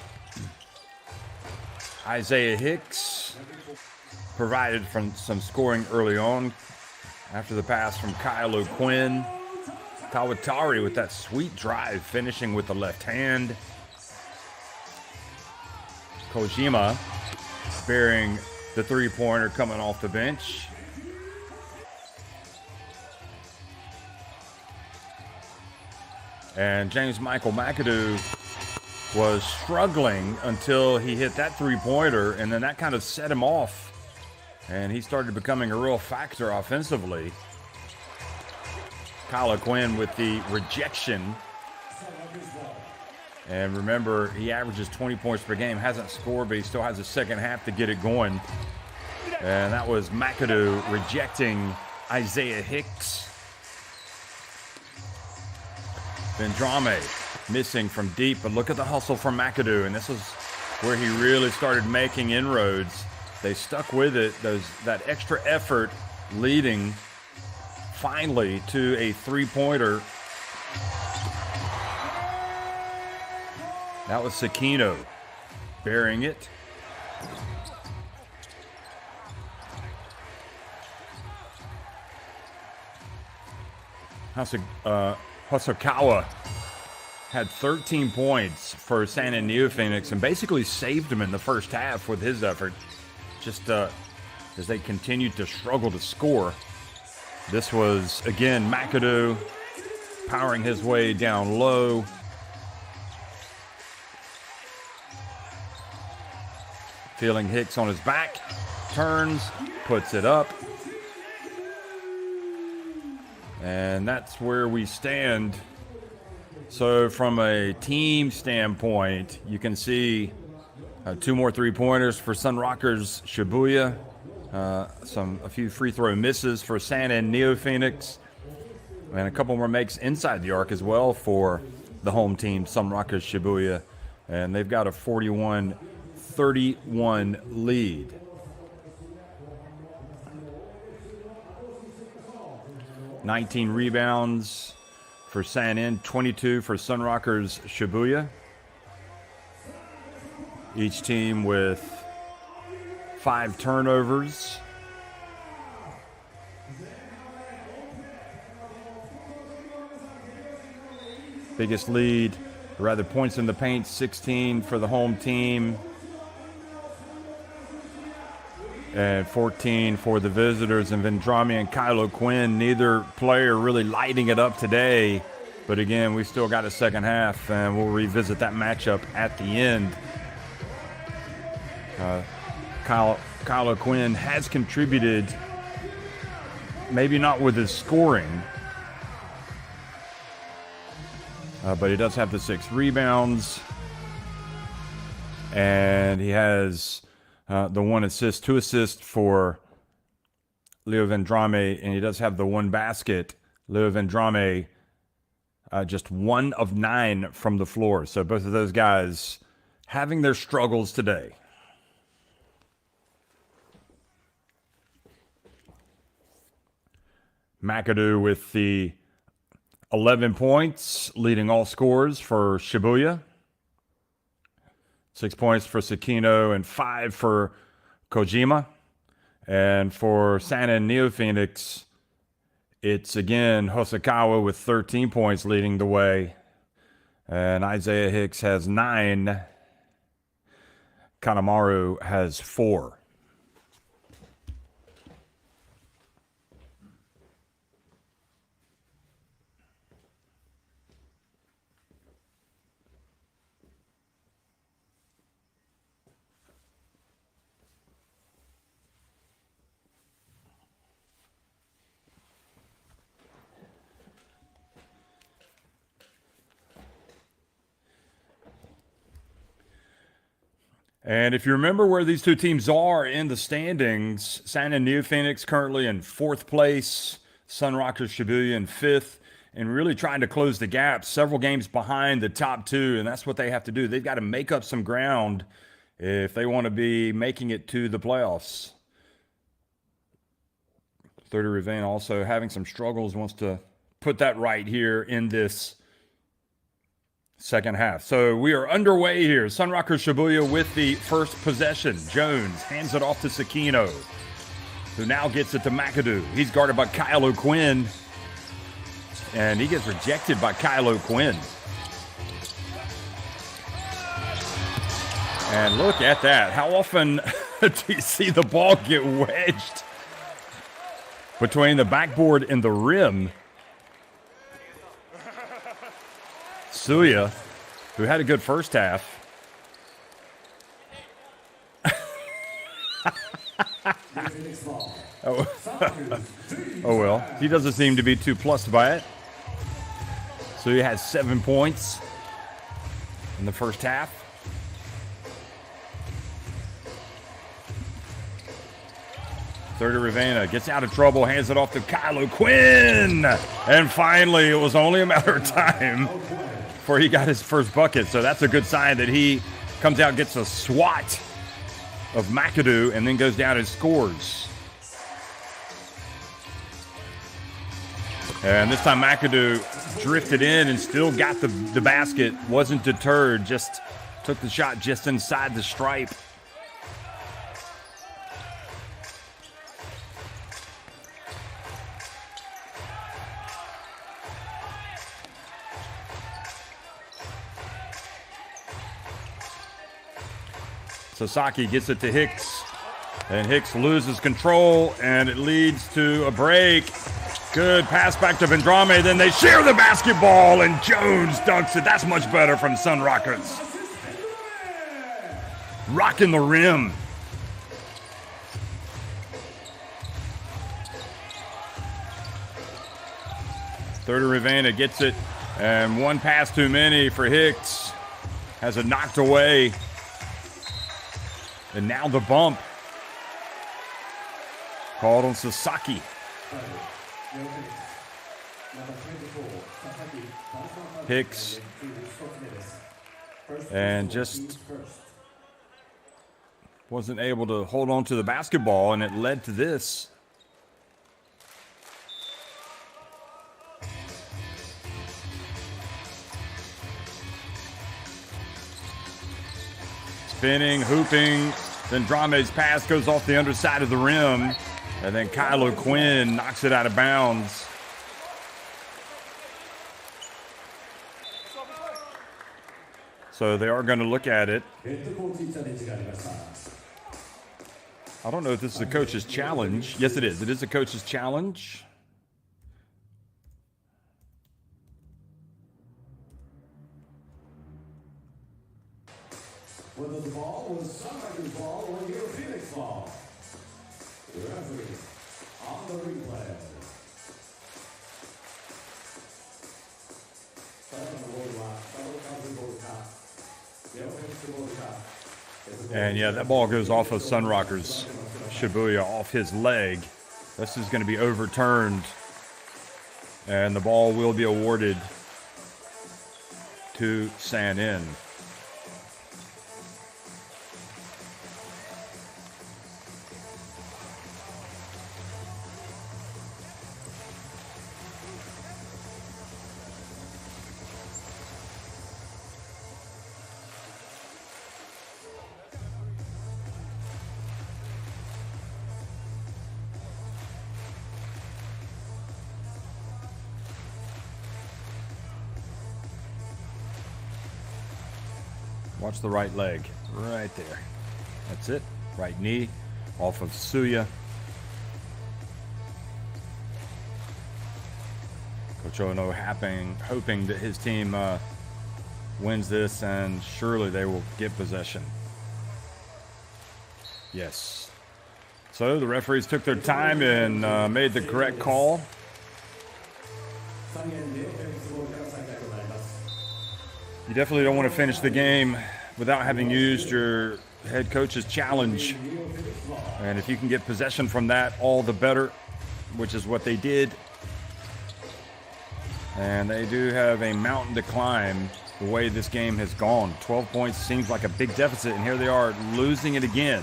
Isaiah Hicks provided from some scoring early on after the pass from Kyle O'Quinn. Kawatari with that sweet drive, finishing with the left hand. Kojima bearing the three-pointer coming off the bench. And James Michael McAdoo was struggling until he hit that three-pointer, and then that kind of set him off. And he started becoming a real factor offensively. Kyle O'Quinn with the rejection. And remember, he averages 20 points per game, hasn't scored, but he still has a second half to get it going. And that was McAdoo rejecting Isaiah Hicks. Vendrame missing from deep, but look at the hustle from McAdoo, and this is where he really started making inroads. They stuck with it, that extra effort leading finally to a three-pointer. That was Sakino bearing it. Hosokawa had 13 points for Santa NEOPHOENIX and basically saved him in the first half with his effort, just as they continued to struggle to score. This was, again, McAdoo powering his way down low. Feeling Hicks on his back, turns, puts it up. And that's where we stand. So from a team standpoint, you can see two more three-pointers for SUNROCKERS Shibuya. A few free throw misses for Santa and NEOPHOENIX, and a couple more makes inside the arc as well for the home team, SUNROCKERS Shibuya, and they've got a 41-31 lead. $19 rebounds for Sanin, 22 for SUNROCKERS Shibuya. Each team with 5 turnovers. Biggest lead, or rather points in the paint, 16 for the home team. And 14 for the visitors. And Vendrame and Kyle O'Quinn, neither player really lighting it up today. But again, we still got a second half, and we'll revisit that matchup at the end. Kyle O'Quinn has contributed, maybe not with his scoring, but he does have the 6 rebounds, and he has the 1 assist, 2 assists for Leo Vendrame, and he does have the 1 basket. Leo Vendrame just 1 of 9 from the floor, so both of those guys having their struggles today. McAdoo with the 11 points, leading all scorers for Shibuya. 6 points for Sakino and 5 for Kojima. And for Santa and NEOPHOENIX, it's again Hosokawa with 13 points leading the way. And Isaiah Hicks has 9. Kanemaru has 4. And if you remember where these two teams are in the standings, SUN and NEOPHOENIX currently in 4th place, SUNROCKERS Shibuya in 5th, and really trying to close the gap, several games behind the top 2, and that's what they have to do. They've got to make up some ground if they want to be making it to the playoffs. 30 Ravine also having some struggles, wants to put that right here in this second half. So we are underway here. SUNROCKERS Shibuya with the first possession. Jones hands it off to Sakino, who now gets it to McAdoo. He's guarded by Kyle O'Quinn, and he gets rejected by Kyle O'Quinn. And look at that. How often do you see the ball get wedged between the backboard and the rim? Suya, who had a good first half. Oh well, he doesn't seem to be too plussed by it. Suya has 7 points in the first half. Third to Ravenna, gets out of trouble, hands it off to Kyle O'Quinn. And finally, it was only a matter of time before he got his first bucket. So that's a good sign that he comes out, gets a swat of McAdoo, and then goes down and scores. And this time McAdoo drifted in and still got the basket, wasn't deterred, just took the shot just inside the stripe. Sasaki gets it to Hicks, and Hicks loses control, and it leads to a break. Good pass back to Vendrame, then they share the basketball, and Jones dunks it. That's much better from SUNROCKERS. Rocking the rim. Third to Ravenna gets it, and one pass too many for Hicks. Has it knocked away. And now the bump called on Sasaki. Hicks, and just wasn't able to hold on to the basketball, and it led to this. Spinning, hooping, then Drame's pass goes off the underside of the rim, and then Kyle O'Quinn knocks it out of bounds. So they are going to look at it. I don't know if this is a coach's challenge. Yes, it is. It is a coach's challenge. Whether the ball was SUNROCKERS ball or NEOPHOENIX ball. The referee on the replay. And yeah, that ball goes off of SUNROCKERS Shibuya, off his leg. This is going to be overturned, and the ball will be awarded to SUN. Watch the right leg, right there. That's it. Right knee off of Suya. Coach Ono hoping that his team wins this, and surely they will get possession. Yes. So the referees took their time and made the correct call. You definitely don't want to finish the game without having used your the head coach's challenge. And if you can get possession from that, all the better, which is what they did. And they do have a mountain to climb the way this game has gone. 12 points seems like a big deficit, and here they are losing it again.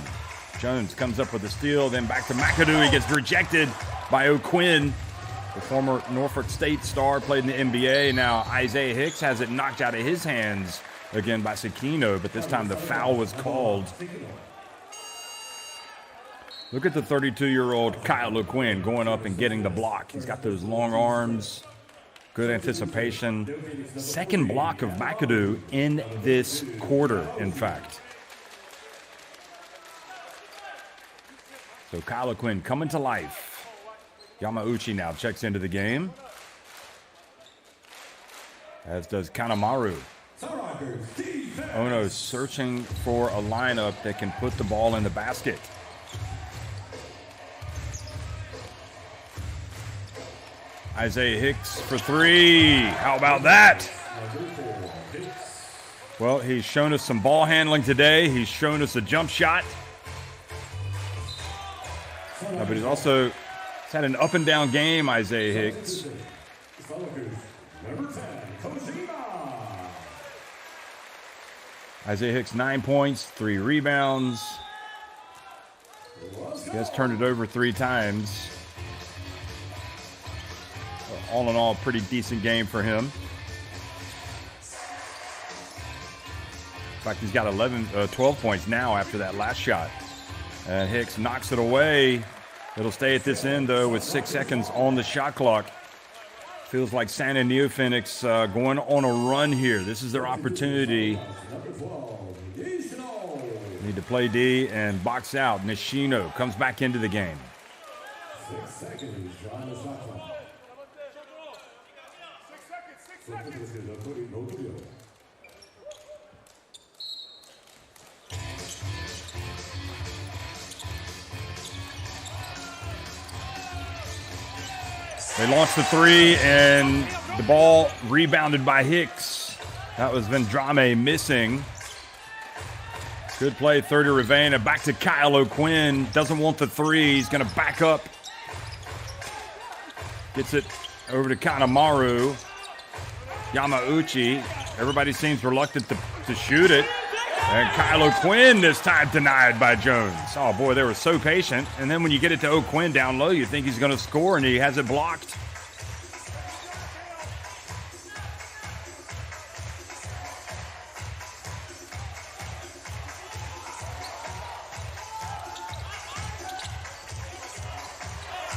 Jones comes up with a steal, then back to McAdoo. He gets rejected by O'Quinn, the former Norfolk State star, played in the NBA. Now Isaiah Hicks has it knocked out of his hands again by Sakino, but this time the foul was called. Look at the 32-year-old Kyle O'Quinn going up and getting the block. He's got those long arms, good anticipation. Second block of McAdoo in this quarter, in fact. So Kyle O'Quinn coming to life. Yamauchi now checks into the game, as does Kanemaru. Ono searching for a lineup that can put the ball in the basket. Isaiah Hicks for three. How about that? Well, he's shown us some ball handling today. He's shown us a jump shot. But he's also had an up and down game, Isaiah Hicks. Isaiah Hicks, 9 points, 3 rebounds. He has turned it over 3 times. All in all, pretty decent game for him. In fact, he's got 12 points now after that last shot. And Hicks knocks it away. It'll stay at this end, though, with 6 seconds on the shot clock. Feels like Santa NEOPHOENIX going on a run here. This is their opportunity. Need to play D and box out. Nishino comes back into the game. 6 seconds on the shot clock. They launched the three, and the ball rebounded by Hicks. That was Vendrame missing. Good play, 30 Ravena. Back to Kyle O'Quinn. Doesn't want the three. He's going to back up. Gets it over to Kanemaru. Yamauchi. Everybody seems reluctant to shoot it. And Kyle O'Quinn this time denied by Jones. Oh, boy, they were so patient. And then when you get it to O'Quinn down low, you think he's going to score, and he has it blocked.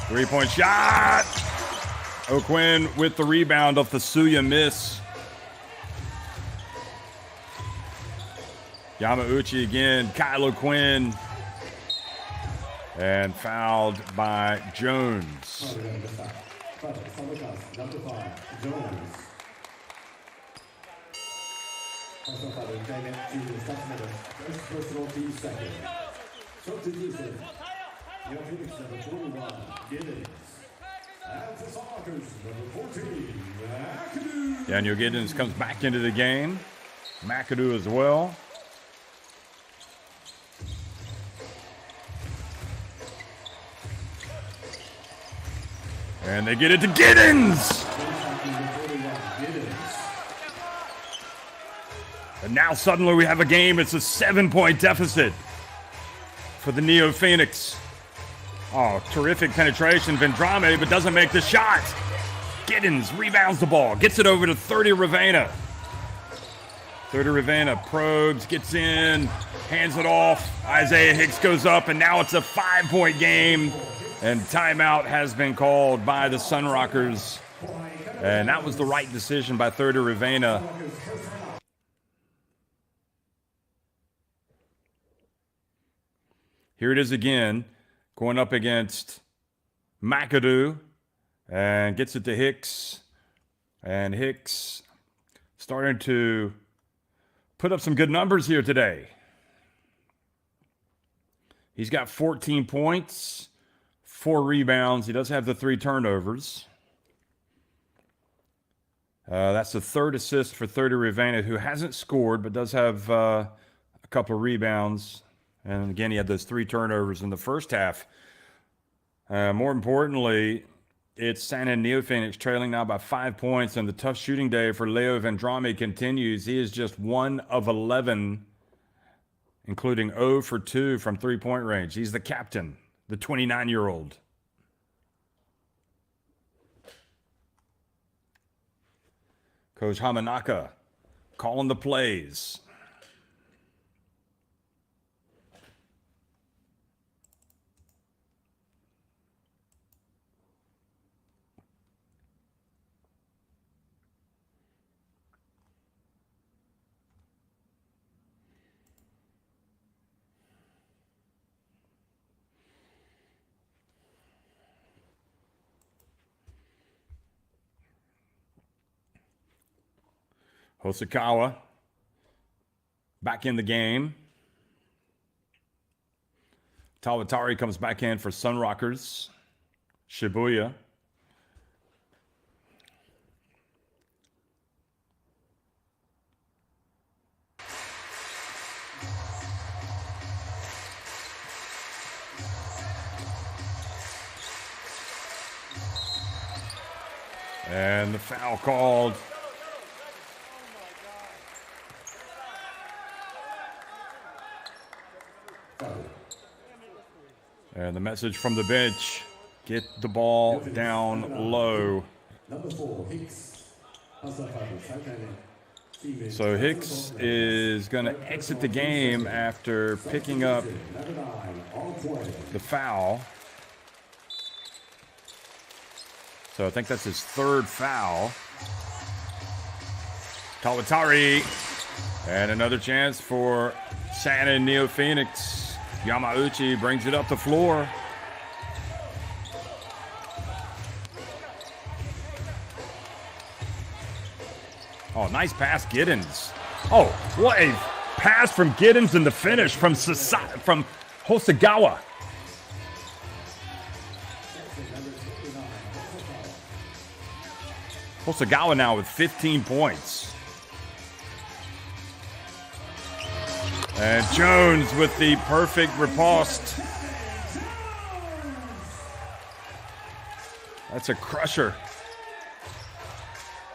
Three-point shot. O'Quinn with the rebound off the Suya miss. Yamauchi again, Kyle O'Quinn, and fouled by Jones. Daniel Giddens comes back into the game. McAdoo as well. And they get it to Giddens! And now suddenly we have a game. It's a 7-point deficit for the NEOPHOENIX. Oh, terrific penetration. Vendrame, but doesn't make the shot. Giddens rebounds the ball. Gets it over to 30 Ravena. 30 Ravena probes, gets in, hands it off. Isaiah Hicks goes up, and now it's a 5-point game. And timeout has been called by the SUNROCKERS. And that was the right decision by 30 Ravena. Here it is again, going up against McAdoo. And gets it to Hicks. And Hicks starting to put up some good numbers here today. He's got 14 points. 4 rebounds. He does have the 3 turnovers. That's the 3rd assist for 30 Ravena, who hasn't scored but does have a couple of rebounds. And again, he had those 3 turnovers in the first half. More importantly, it's Santa and NEOPHOENIX trailing now by 5 points, and the tough shooting day for Leo Vendrame continues. He is just 1 of 11, including 0 for 2 from three-point range. He's the captain, the 29-year-old. Coach Hamanaka calling the plays. Hosokawa back in the game. Tawatari comes back in for SUNROCKERS. Shibuya. And the foul called. And the message from the bench, get the ball down low. So Hicks is going to exit the game after picking up the foul. So I think that's his 3rd foul. Tawatari. And another chance for Santa and NEOPHOENIX. Yamauchi brings it up the floor. Oh, nice pass, Giddens. Oh, what a pass from Giddens in the finish from Hosokawa. Hosokawa now with 15 points. And Jones with the perfect riposte. That's a crusher.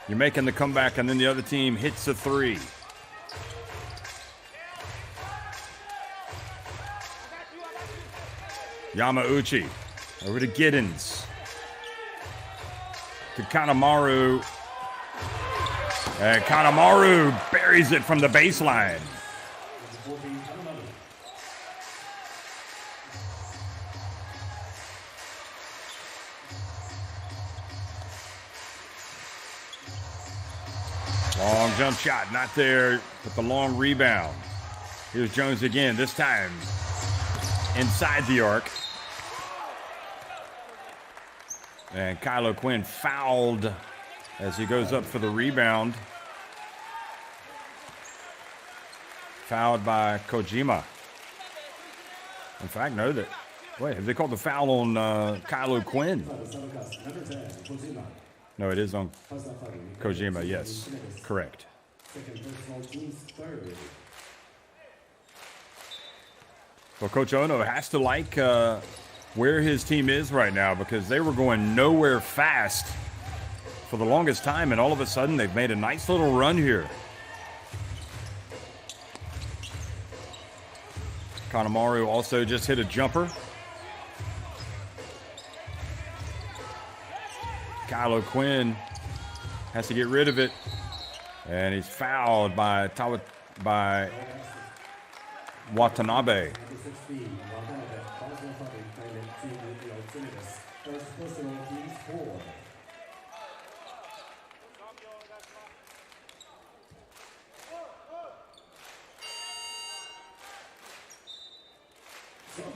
You're making the comeback, and then the other team hits a 3. Yamauchi over to Giddens. To Kanemaru. And Kanemaru buries it from the baseline. Long jump shot, not there, but the long rebound. Here's Jones again, this time inside the arc. And Kylo Quinn fouled as he goes up for the rebound. Fouled by Kojima. In fact, no, wait, have they called the foul on Kylo Quinn? No, it is on Kojima, yes, correct. Well, Coach Ono has to like where his team is right now, because they were going nowhere fast for the longest time, and all of a sudden they've made a nice little run here. Kanemaru also just hit a jumper. Kylo Quinn has to get rid of it, and he's fouled by Watanabe.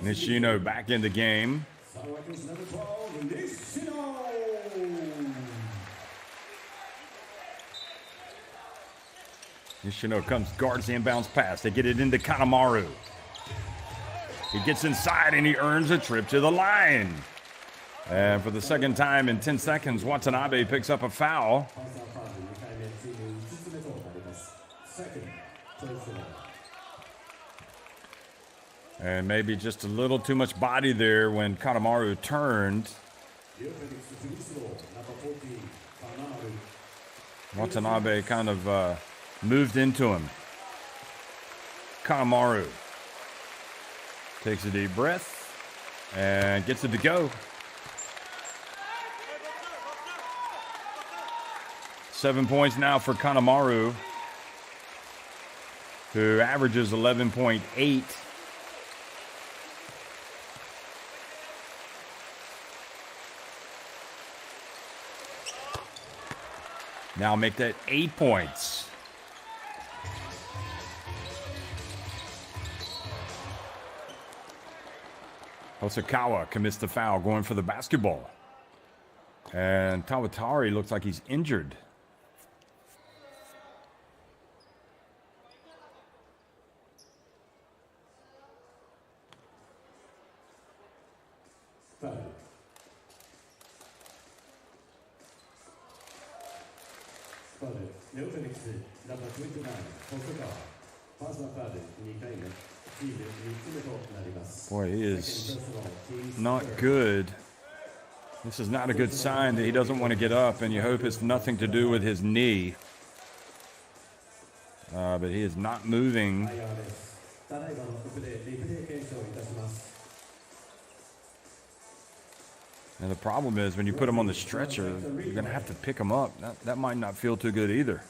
Nishino back in the game. Nishino comes, guards the inbounds pass. They get it into Kanemaru. He gets inside and he earns a trip to the line. And for the second time in 10 seconds, Watanabe picks up a foul. And maybe just a little too much body there when Kanemaru turned. Watanabe kind of moved into him. Kanemaru takes a deep breath and gets it to go. 7 points now for Kanemaru, who averages 11.8. Now make that 8 points. Hosokawa commits the foul, going for the basketball. And Tawatari looks like he's injured. NEOPHOENIX number 29 Hosokawa personal foul 2回目チーム3つ目となります。 Boy, he is not good. This is not a good sign that he doesn't want to get up, and you hope it's nothing to do with his knee. But he is not moving. And the problem is when you put him on the stretcher, you're going to have to pick him up. That might not feel too good either.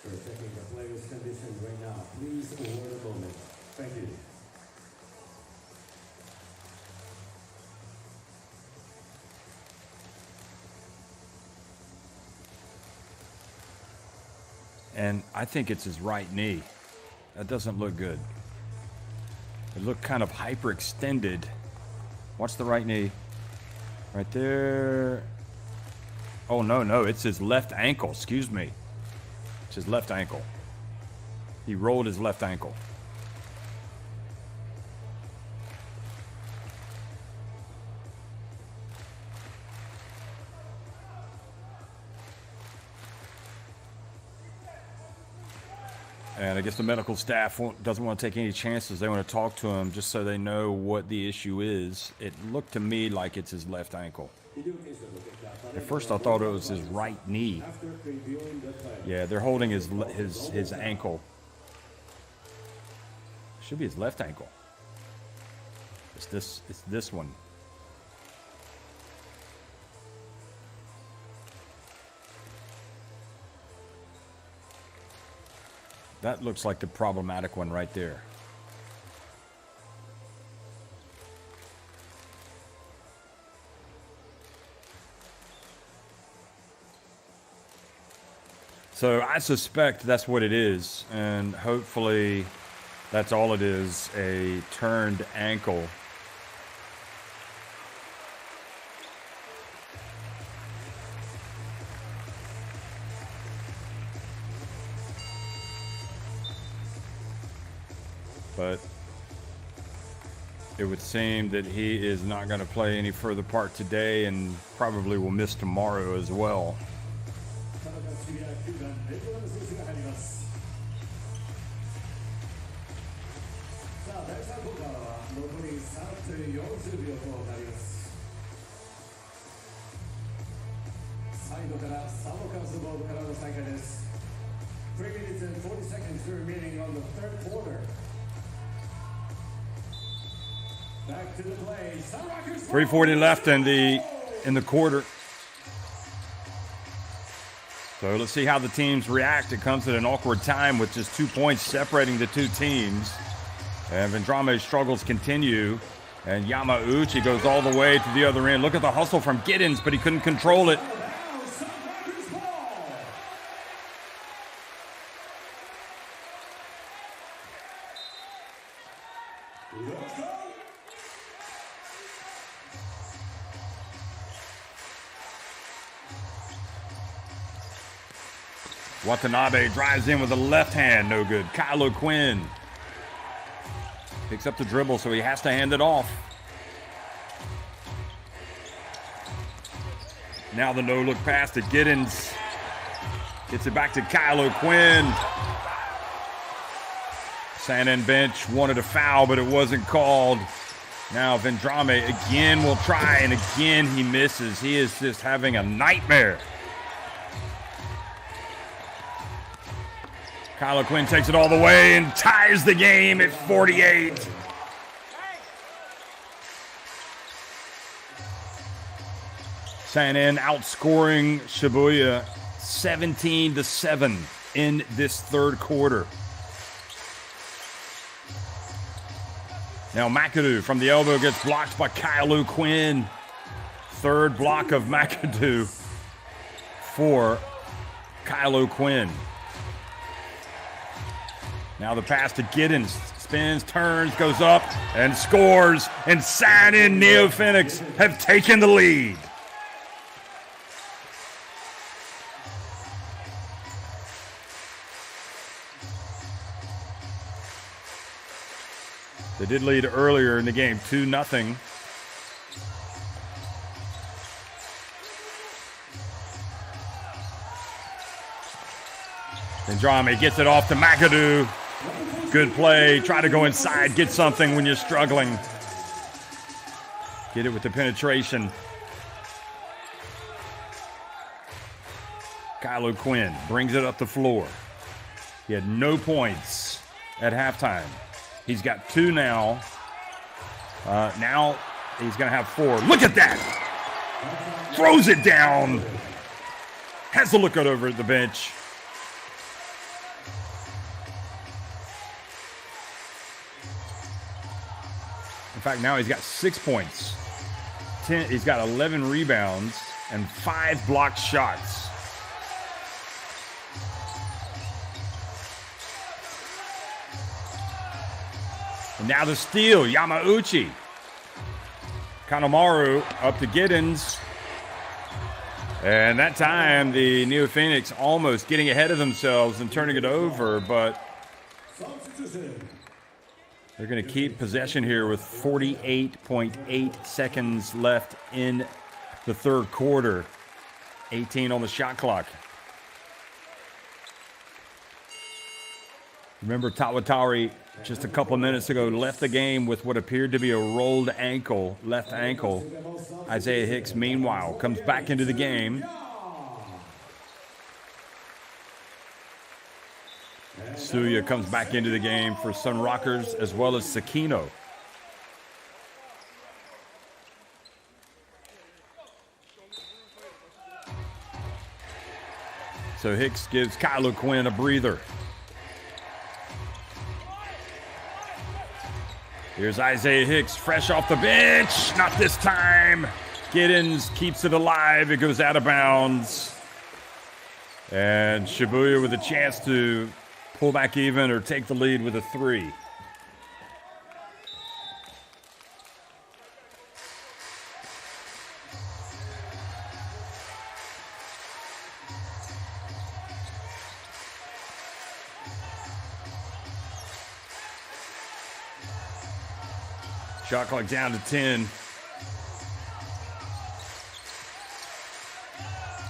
We're checking the player's condition right now. Please award a moment. Thank you. And I think it's his right knee. That doesn't look good. It looked kind of hyperextended. Watch the right knee. Right there. Oh, no, it's his left ankle. Excuse me. It's his left ankle. He rolled his left ankle. And I guess the medical staff doesn't want to take any chances. They want to talk to him just so they know what the issue is. It looked to me like it's his left ankle. At first I thought it was his right knee. Yeah, they're holding his ankle. Should be his left ankle. It's this one. That looks like the problematic one right there. So I suspect that's what it is, and hopefully that's all it is, a turned ankle. But it would seem that he is not going to play any further part today and probably will miss tomorrow as well. Three minutes and 40 seconds remaining on the third quarter. Back to the play. SUNROCKERS 3:40 left in the quarter. So let's see how the teams react. It comes at an awkward time with just 2 points separating the two teams. And Vendrame's struggles continue. And Yamauchi goes all the way to the other end. Look at the hustle from Giddens, but he couldn't control it. Watanabe drives in with the left hand, no good. Kylo Quinn picks up the dribble, so he has to hand it off. Now the no-look pass to Giddens. Gets it back to Kylo Quinn. Sanin bench wanted a foul, but it wasn't called. Now Vendrame again will try, and again he misses. He is just having a nightmare. Kylo Quinn takes it all the way and ties the game at 48. Sanin outscoring Shibuya 17-7 in this third quarter. Now McAdoo from the elbow gets blocked by Kylo Quinn. Third block of McAdoo for Kylo Quinn. Now the pass to Giddens. Spins, turns, goes up, and scores. And Sanin NEOPHOENIX have taken the lead. They did lead earlier in the game, 2-0. Vendrame gets it off to McAdoo. Good play. Try to go inside, get something when you're struggling. Get it with the penetration. Kylo Quinn brings it up the floor. He had no points at halftime. He's got 2 now. Now he's going to have 4. Look at that. Throws it down. Has to look it over at the bench. In fact, now he's got 6 points. He's got 11 rebounds and 5 blocked shots. And now the steal, Yamauchi. Kanemaru up to Giddens. And that time, the NEOPHOENIX almost getting ahead of themselves and turning it over, but they're going to keep possession here with 48.8 seconds left in the third quarter. 18 on the shot clock. Remember, Tawatari just a couple of minutes ago left the game with what appeared to be a rolled ankle, left ankle. Isaiah Hicks, meanwhile, comes back into the game. Suya comes back into the game for SUNROCKERS, as well as Sakino. So Hicks gives Kylo Quinn a breather. Here's Isaiah Hicks, fresh off the bench. Not this time. Giddens keeps it alive. It goes out of bounds. And Shibuya with a chance to pull back even or take the lead with a 3. Shot clock down to 10.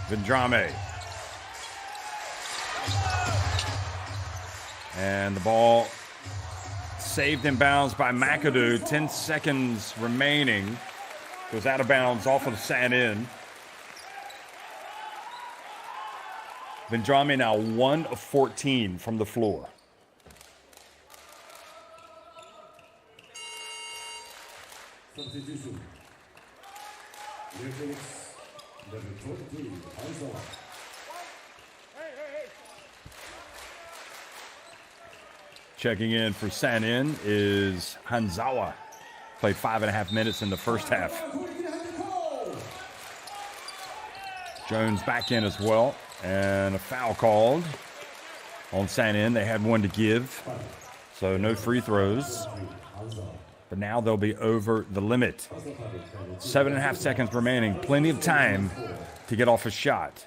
Vendrame. And the ball saved in bounds by McAdoo. 10 seconds remaining. Goes out of bounds off of Sanin. Vendrame now 1 of 14 from the floor. Substitution. NEOPHOENIX, number 23, Hanzawa. Checking in for Sanin is Hanzawa. Played 5.5 minutes in the first half. Jones back in as well. And a foul called on Sanin. They had one to give. So no free throws. But now they'll be over the limit. 7.5 seconds remaining. Plenty of time to get off a shot.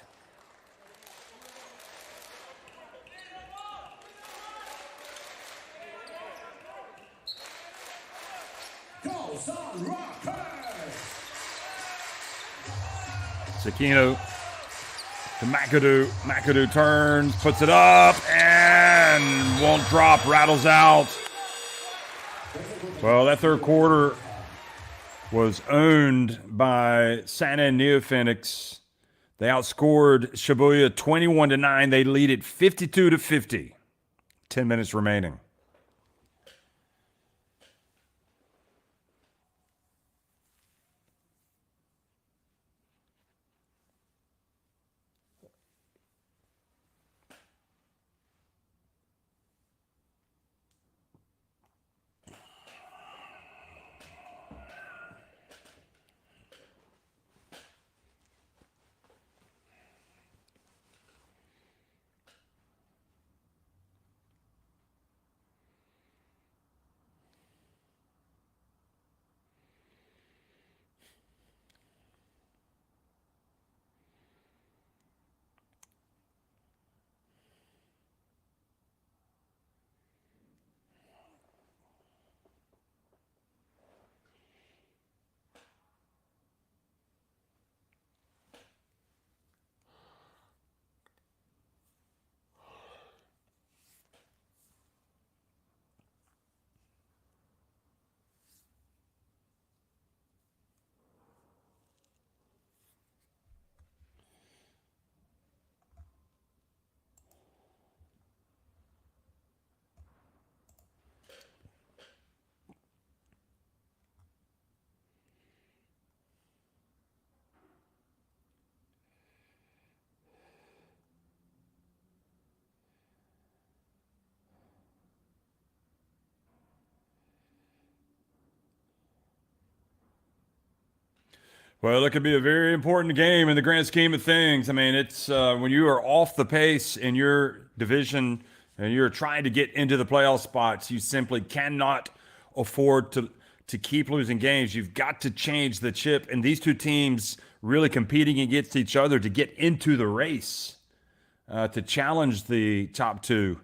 Sakino to McAdoo. McAdoo turns, puts it up, and won't drop, rattles out. Well, that third quarter was owned by Santa and NEOPHOENIX. They outscored Shibuya 21-9. They lead it 52-50. 10 minutes remaining. Well, it could be a very important game in the grand scheme of things. I mean, it's when you are off the pace in your division and you're trying to get into the playoff spots, you simply cannot afford to keep losing games. You've got to change the chip. And these two teams really competing against each other to get into the race, to challenge the top two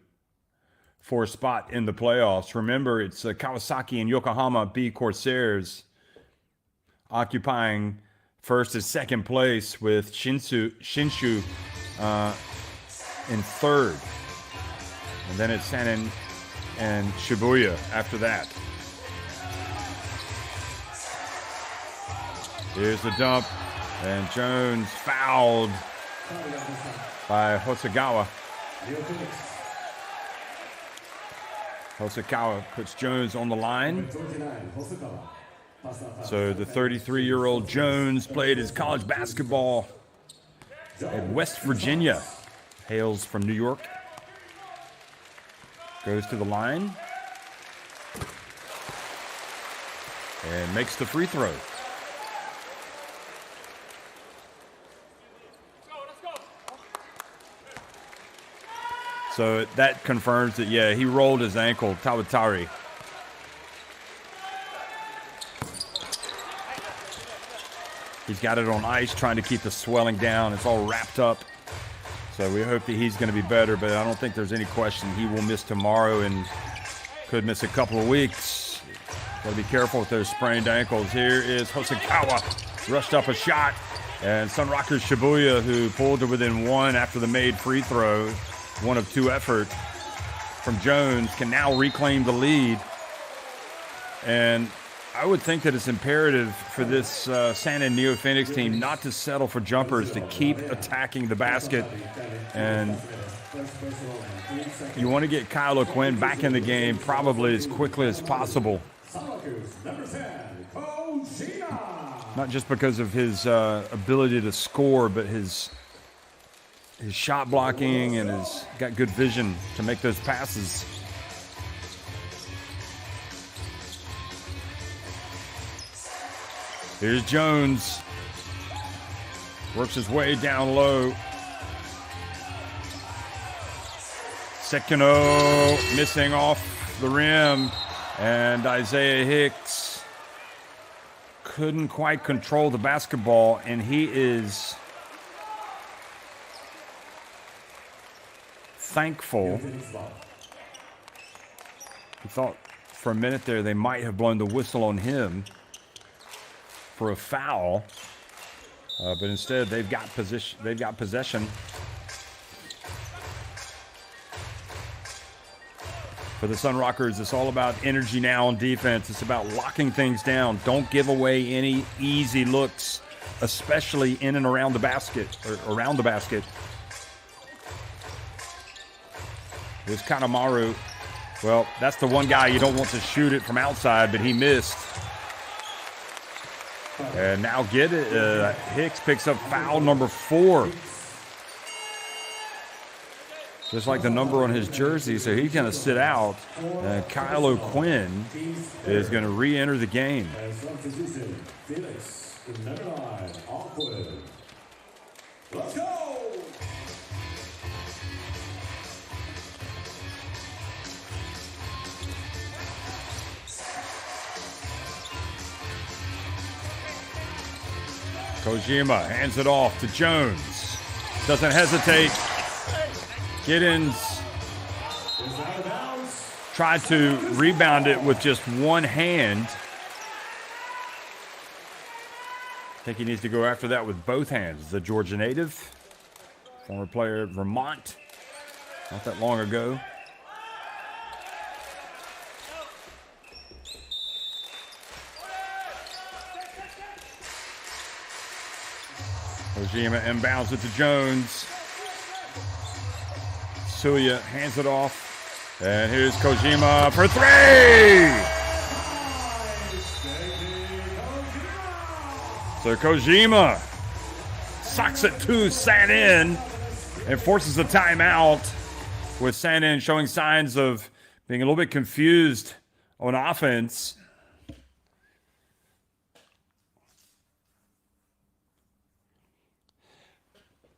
for a spot in the playoffs. Remember, it's Kawasaki and Yokohama B Corsairs occupying first and second place, with Shinshu in third. And then it's Santa and Shibuya after that. Here's the dump, and Jones fouled by Hosokawa. Hosokawa puts Jones on the line. So the 33-year-old Jones played his college basketball at West Virginia, hails from New York, goes to the line and makes the free throw. So that confirms that, yeah, he rolled his ankle, Tawatari. He's got it on ice, trying to keep the swelling down. It's all wrapped up. So we hope that he's going to be better, but I don't think there's any question he will miss tomorrow and could miss a couple of weeks. Got to be careful with those sprained ankles. Here is Hosokawa, rushed up a shot, and SUNROCKERS Shibuya, who pulled to within one after the made free throw, one of two effort from Jones, can now reclaim the lead. And I would think that it's imperative for this Santa and NEOPHOENIX team not to settle for jumpers, to keep attacking the basket. And you want to get Kyle O'Quinn back in the game probably as quickly as possible. Not just because of his ability to score, but his shot blocking, and has got good vision to make those passes. Here's Jones. Works his way down low. Sekino missing off the rim. And Isaiah Hicks couldn't quite control the basketball. And he is thankful. He thought for a minute there they might have blown the whistle on him for a foul, but instead they've got possession. For the Sunrockers, it's all about energy now on defense. It's about locking things down. Don't give away any easy looks, especially in and around the basket, or around the basket. Here's Kanemaru. Well, that's the one guy you don't want to shoot it from outside, but he missed. And now Hicks picks up foul number 4. Just like the number on his jersey, so he's going to sit out. And Kyle O'Quinn is going to re-enter the game. Let's go! Kojima hands it off to Jones. Doesn't hesitate. Giddens tried to rebound it with just one hand. I think he needs to go after that with both hands. The Georgia native, former player at Vermont, not that long ago. Kojima inbounds it to Jones. SUNROCKERS hands it off. And here's Kojima for 3! So Kojima socks it to Sanin and forces a timeout, with Sanin showing signs of being a little bit confused on offense.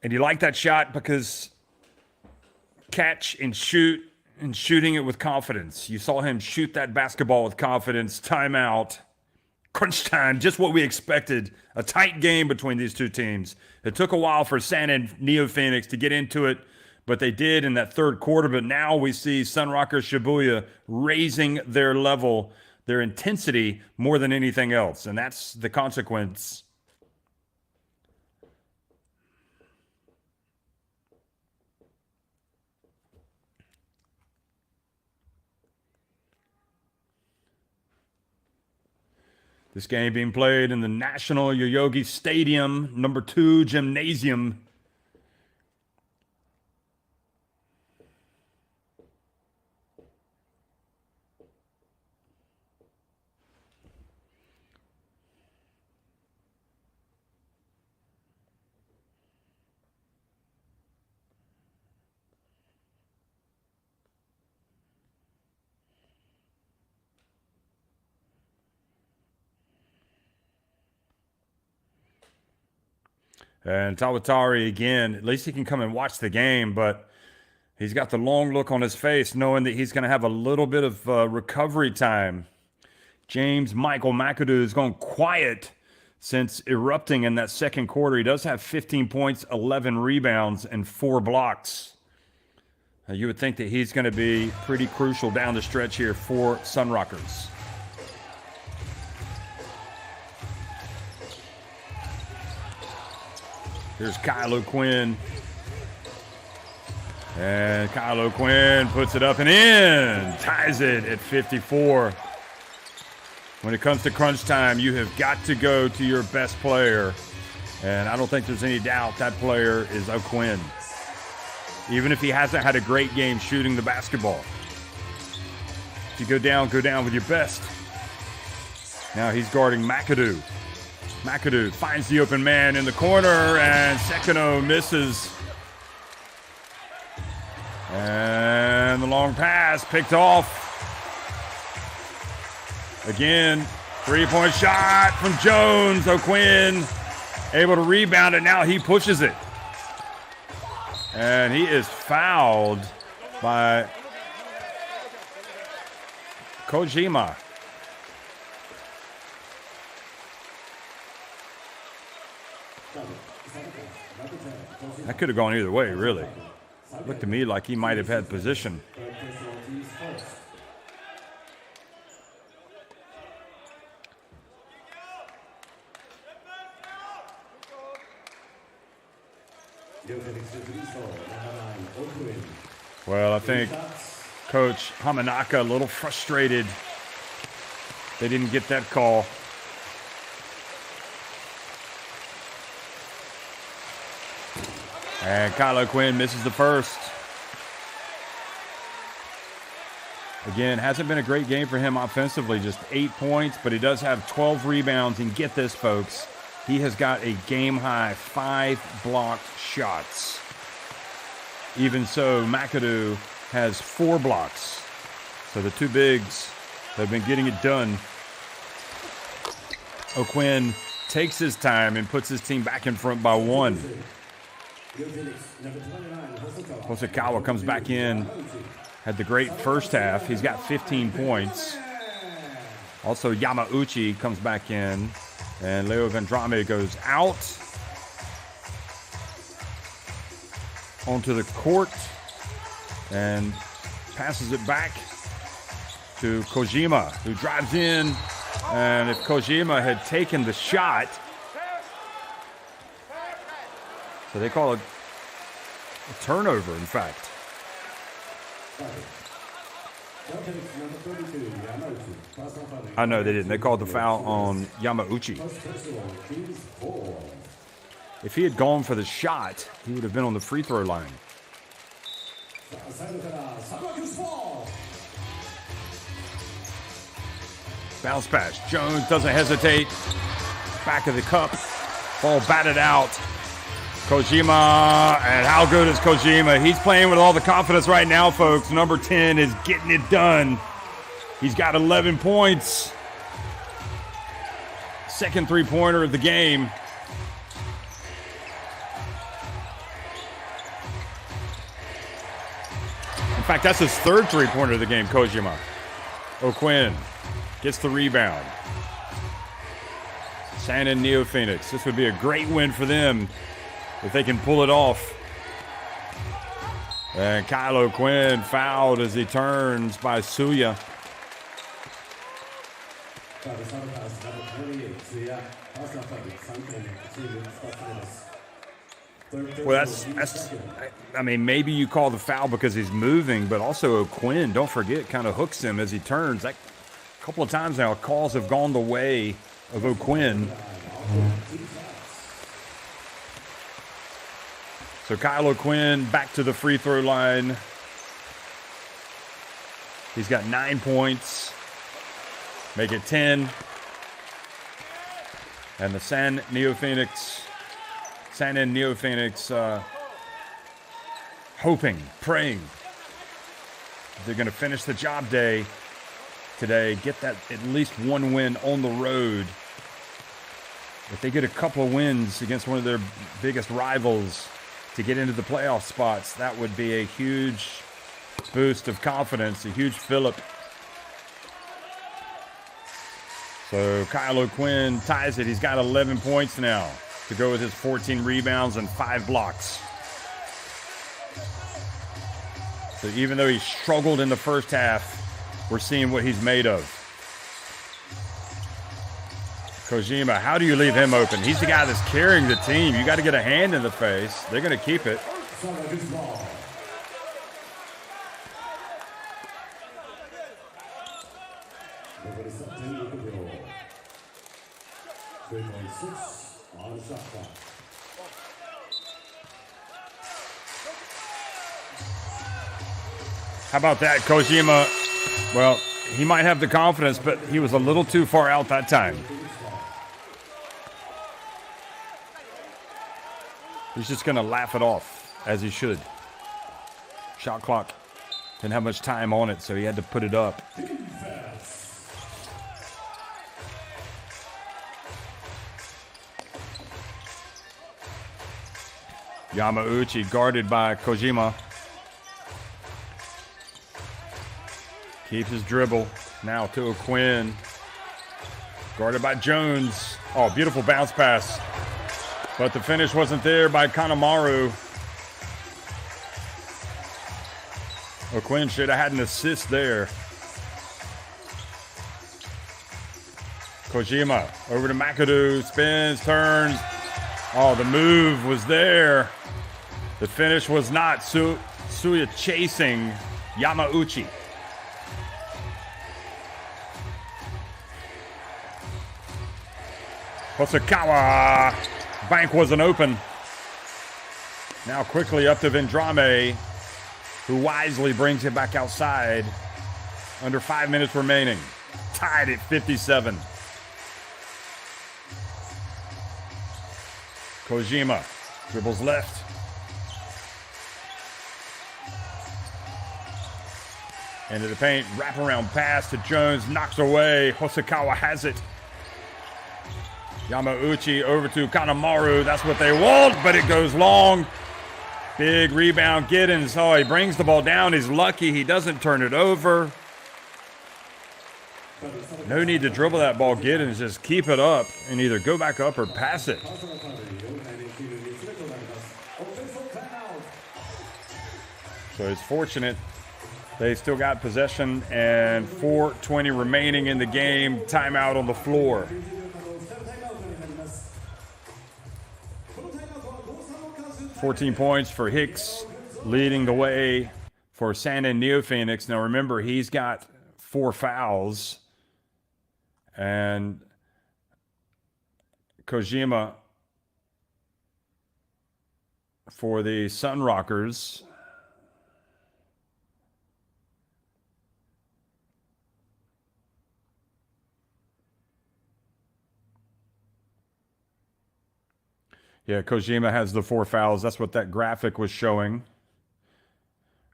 And you like that shot because catch and shoot, and shooting it with confidence. You saw him shoot that basketball with confidence. Timeout. Crunch time, just what we expected. A tight game between these two teams. It took a while for San and NEOPHOENIX to get into it, but they did in that third quarter. But now we see SUNROCKERS Shibuya raising their level, their intensity more than anything else. And that's the consequence. This game being played in the National Yoyogi Stadium, number 2 gymnasium. And Tawatari, again, at least he can come and watch the game, but he's got the long look on his face, knowing that he's going to have a little bit of recovery time. James Michael McAdoo has gone quiet since erupting in that second quarter. He does have 15 points, 11 rebounds, and 4 blocks. You would think that he's going to be pretty crucial down the stretch here for SUNROCKERS. Here's Kyle O'Quinn. And Kyle O'Quinn puts it up and in. Ties it at 54. When it comes to crunch time, you have got to go to your best player. And I don't think there's any doubt that player is O'Quinn. Even if he hasn't had a great game shooting the basketball. If you go down with your best. Now he's guarding McAdoo. McAdoo finds the open man in the corner, and Sekino misses. And the long pass picked off. Again, three-point shot from Jones. O'Quinn able to rebound it. Now he pushes it. And he is fouled by Kojima. That could have gone either way, really. Looked to me like he might have had position. Well, I think Coach Hamanaka a little frustrated they didn't get that call. And Kylo Quinn misses the first. Again, hasn't been a great game for him offensively, just 8 points, but he does have 12 rebounds. And get this, folks, he has got a game-high 5 blocked shots. Even so, McAdoo has 4 blocks. So the two bigs have been getting it done. O'Quinn takes his time and puts his team back in front by 1. Hosokawa comes back in. Had the great first half. He's got 15 points. Also, Yamauchi comes back in. And Leo Vendrame goes out. Onto the court. And passes it back to Kojima, who drives in. And if Kojima had taken the shot, so they call it a turnover, in fact. I know they didn't. They called the foul on Yamauchi. If he had gone for the shot, he would have been on the free throw line. Bounce pass. Jones doesn't hesitate. Back of the cup. Ball batted out. Kojima, and how good is Kojima? He's playing with all the confidence right now, folks. Number 10 is getting it done. He's got 11 points. Second three-pointer of the game. In fact, that's his third three-pointer of the game, Kojima. O'Quinn gets the rebound. San and NEOPHOENIX. This would be a great win for them if they can pull it off. And Kylo Quinn fouled as he turns by Suya. Well, I mean, maybe you call the foul because he's moving, but also O'Quinn, don't forget, kind of hooks him as he turns. That, a couple of times now, calls have gone the way of O'Quinn. So Kylo Quinn back to the free throw line. He's got 9 points. Make it 10. And the San and NEOPHOENIX hoping, praying they're going to finish the job day today, get that at least one win on the road. If they get a couple of wins against one of their biggest rivals to get into the playoff spots, that would be a huge boost of confidence, a huge fillip. So Kylo Quinn ties it. He's got 11 points now to go with his 14 rebounds and 5 blocks. So even though he struggled in the first half, we're seeing what he's made of. Kojima, how do you leave him open? He's the guy that's carrying the team. You got to get a hand in the face. They're going to keep it. How about that, Kojima? Well, he might have the confidence, but he was a little too far out that time. He's just going to laugh it off, as he should. Shot clock didn't have much time on it, so he had to put it up. Yamauchi guarded by Kojima. Keeps his dribble. Now to O'Quinn. Guarded by Jones. Oh, beautiful bounce pass. But the finish wasn't there by Kanemaru. O'Quinn should have had an assist there. Kojima over to McAdoo. Spins, turns. Oh, the move was there. The finish was not. Suya chasing Yamauchi. Hosokawa. Bank wasn't open. Now quickly up to Vendrame, who wisely brings it back outside. Under 5 minutes remaining. Tied at 57. Kojima dribbles left. Into the paint, wraparound pass to Jones, knocks away. Hosokawa has it. Yamauchi over to Kanemaru. That's what they want, but it goes long. Big rebound, Giddens. Oh, he brings the ball down. He's lucky he doesn't turn it over. No need to dribble that ball, Giddens. Just keep it up and either go back up or pass it. So it's fortunate. They still got possession and 4:20 remaining in the game. Timeout on the floor. $14 points for Hicks, leading the way for San and NEOPHOENIX. Now remember, he's got 4 fouls. And Kojima for the SUNROCKERS. Yeah, Kojima has the 4 fouls. That's what that graphic was showing.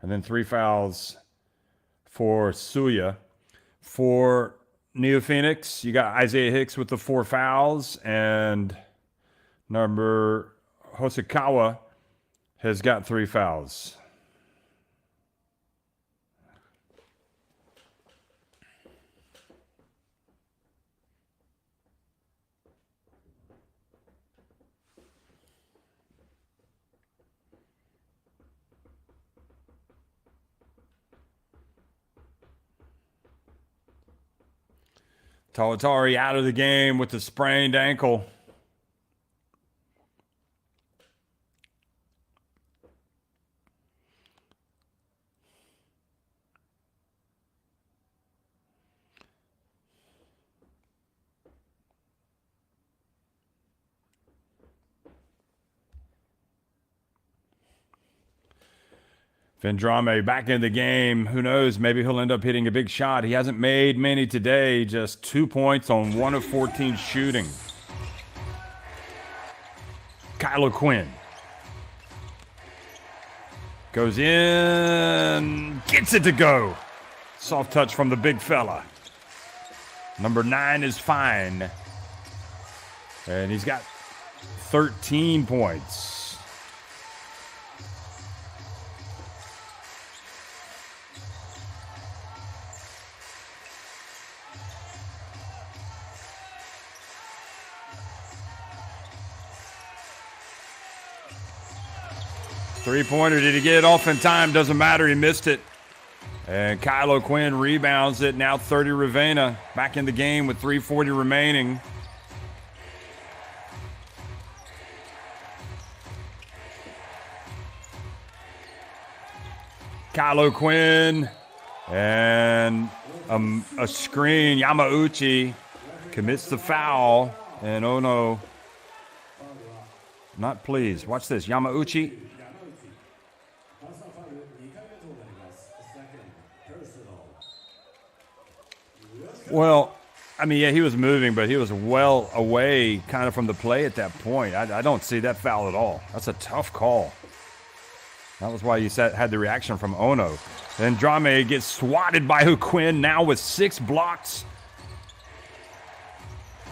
And then 3 fouls for Suya. For NEOPHOENIX, you got Isaiah Hicks with the 4 fouls. And number Hosokawa has got 3 fouls. Tawatari out of the game with the sprained ankle. Vendrame back in the game. Who knows? Maybe he'll end up hitting a big shot. He hasn't made many today. Just 2 points on 1 of 14 shooting. Kylo Quinn goes in, gets it to go. Soft touch from the big fella. Number 9 is fine. And he's got 13 points. Three-pointer, did he get it off in time? Doesn't matter, he missed it. And Kylo Quinn rebounds it. Now 30 Ravenna back in the game with 3:40 remaining. Kylo Quinn and a screen. Yamauchi commits the foul. And oh no, not pleased. Watch this, Yamauchi. Well, I mean, yeah, he was moving, but he was well away kind of from the play at that point. I don't see that foul at all. That's a tough call. That was why you had the reaction from Ono. Then Drame gets swatted by Quinn, now with 6 blocks.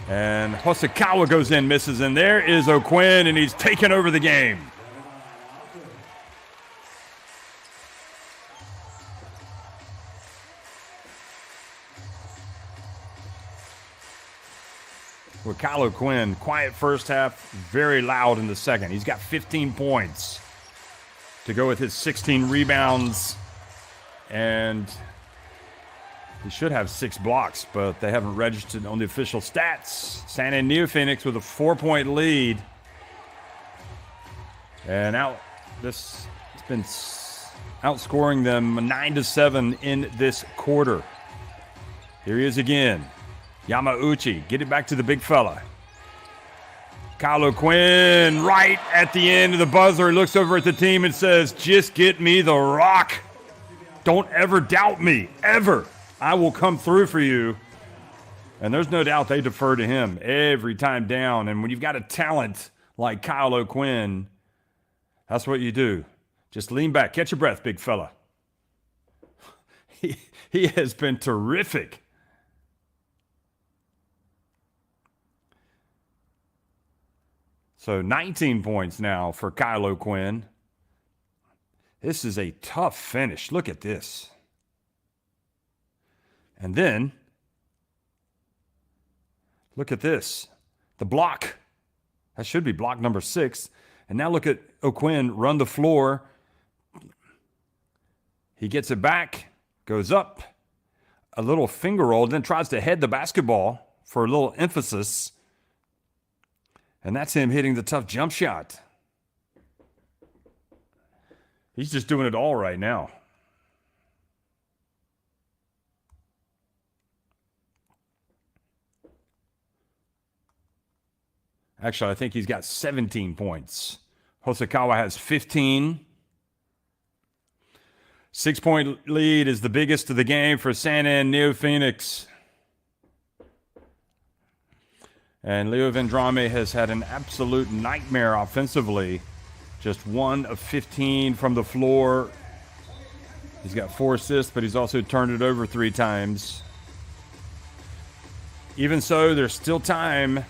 And Hosokawa goes in, misses, and there is O'Quinn, and he's taken over the game. With Kylo Quinn, quiet first half, very loud in the second. He's got 15 points to go with his 16 rebounds. And he should have 6 blocks, but they haven't registered on the official stats. San and NEOPHOENIX with a 4-point lead. And this has been outscoring them 9-7 in this quarter. Here he is again. Yamauchi, get it back to the big fella. Kyle O'Quinn right at the end of the buzzer. He looks over at the team and says, just get me the rock. Don't ever doubt me, ever. I will come through for you. And there's no doubt they defer to him every time down. And when you've got a talent like Kyle O'Quinn, that's what you do. Just lean back, catch your breath, big fella. He has been terrific. So 19 points now for Kyle O'Quinn. This is a tough finish. Look at this. And then, look at this. The block. That should be block number 6. And now look at O'Quinn run the floor. He gets it back, goes up, a little finger roll, then tries to head the basketball for a little emphasis. And that's him hitting the tough jump shot. He's just doing it all right now. Actually, I think he's got 17 points. Hosokawa has 15. 6-point lead is the biggest of the game for San NEOPHOENIX. And Leo Vendrame has had an absolute nightmare offensively. Just 1 of 15 from the floor. He's got 4 assists, but he's also turned it over 3 times. Even so, there's still time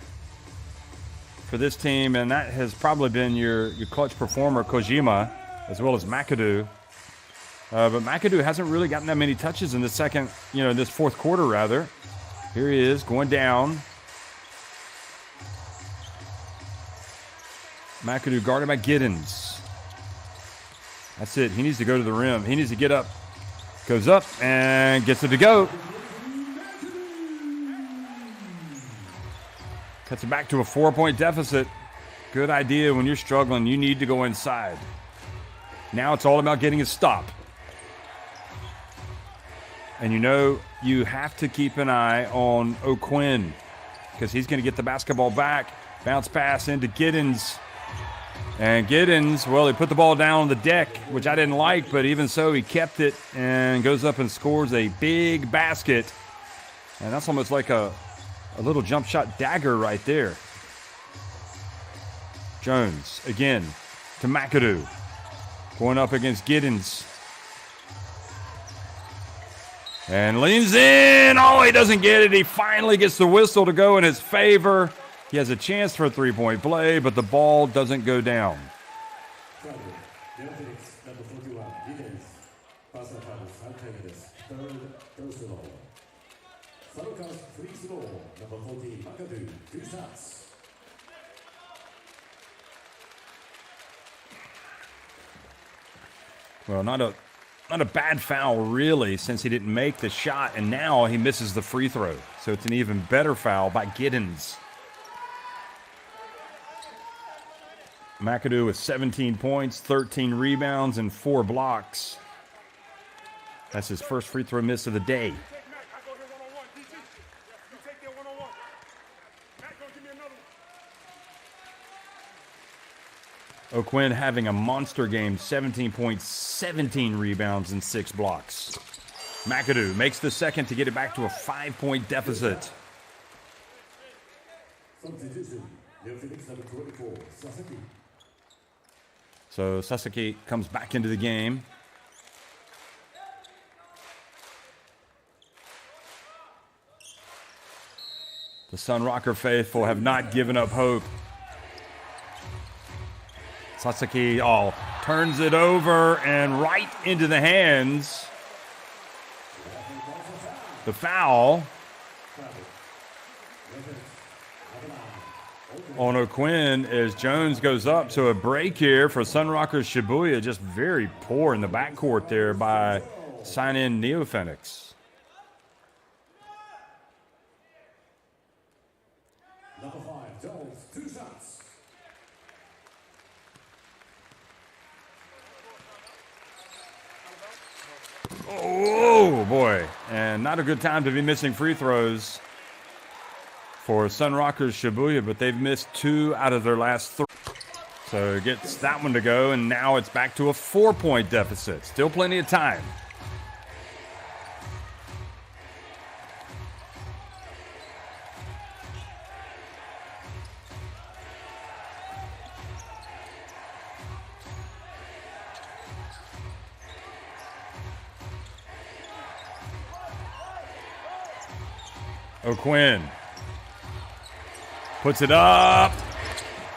for this team, and that has probably been your clutch performer, Kojima, as well as McAdoo. But McAdoo hasn't really gotten that many touches in the this fourth quarter, rather. Here he is, going down. McAdoo guarded by Giddens. That's it. He needs to go to the rim. He needs to get up. Goes up and gets it to go. Cuts it back to a 4-point deficit. Good idea when you're struggling. You need to go inside. Now it's all about getting a stop. And you have to keep an eye on O'Quinn because he's going to get the basketball back. Bounce pass into Giddens. And Giddens, well, he put the ball down on the deck, which I didn't like, but even so, he kept it and goes up and scores a big basket. And that's almost like a little jump shot dagger right there. Jones, again, to McAdoo. Going up against Giddens. And leans in. Oh, he doesn't get it. He finally gets the whistle to go in his favor. He has a chance for a 3-point play, but the ball doesn't go down. Well, not a bad foul, really, since he didn't make the shot, and now he misses the free throw. So it's an even better foul by Giddens. McAdoo with 17 points, 13 rebounds, and 4 blocks. That's his first free throw miss of the day. O'Quinn having a monster game, 17 points, 17 rebounds, and 6 blocks. McAdoo makes the second to get it back to a 5-point deficit. So Sasaki comes back into the game. The SUNROCKER faithful have not given up hope. Sasaki turns it over and right into the hands. The foul on O'Quinn as Jones goes up. So a break here for SUNROCKERS Shibuya. Just very poor in the backcourt there by San NEOPHOENIX. Number 5, Jones, 2 shots. Oh, boy. And not a good time to be missing free throws for SUNROCKERS Shibuya, but they've missed 2 out of their last 3. So gets that one to go, and now it's back to a 4-point deficit. Still plenty of time. O'Quinn puts it up,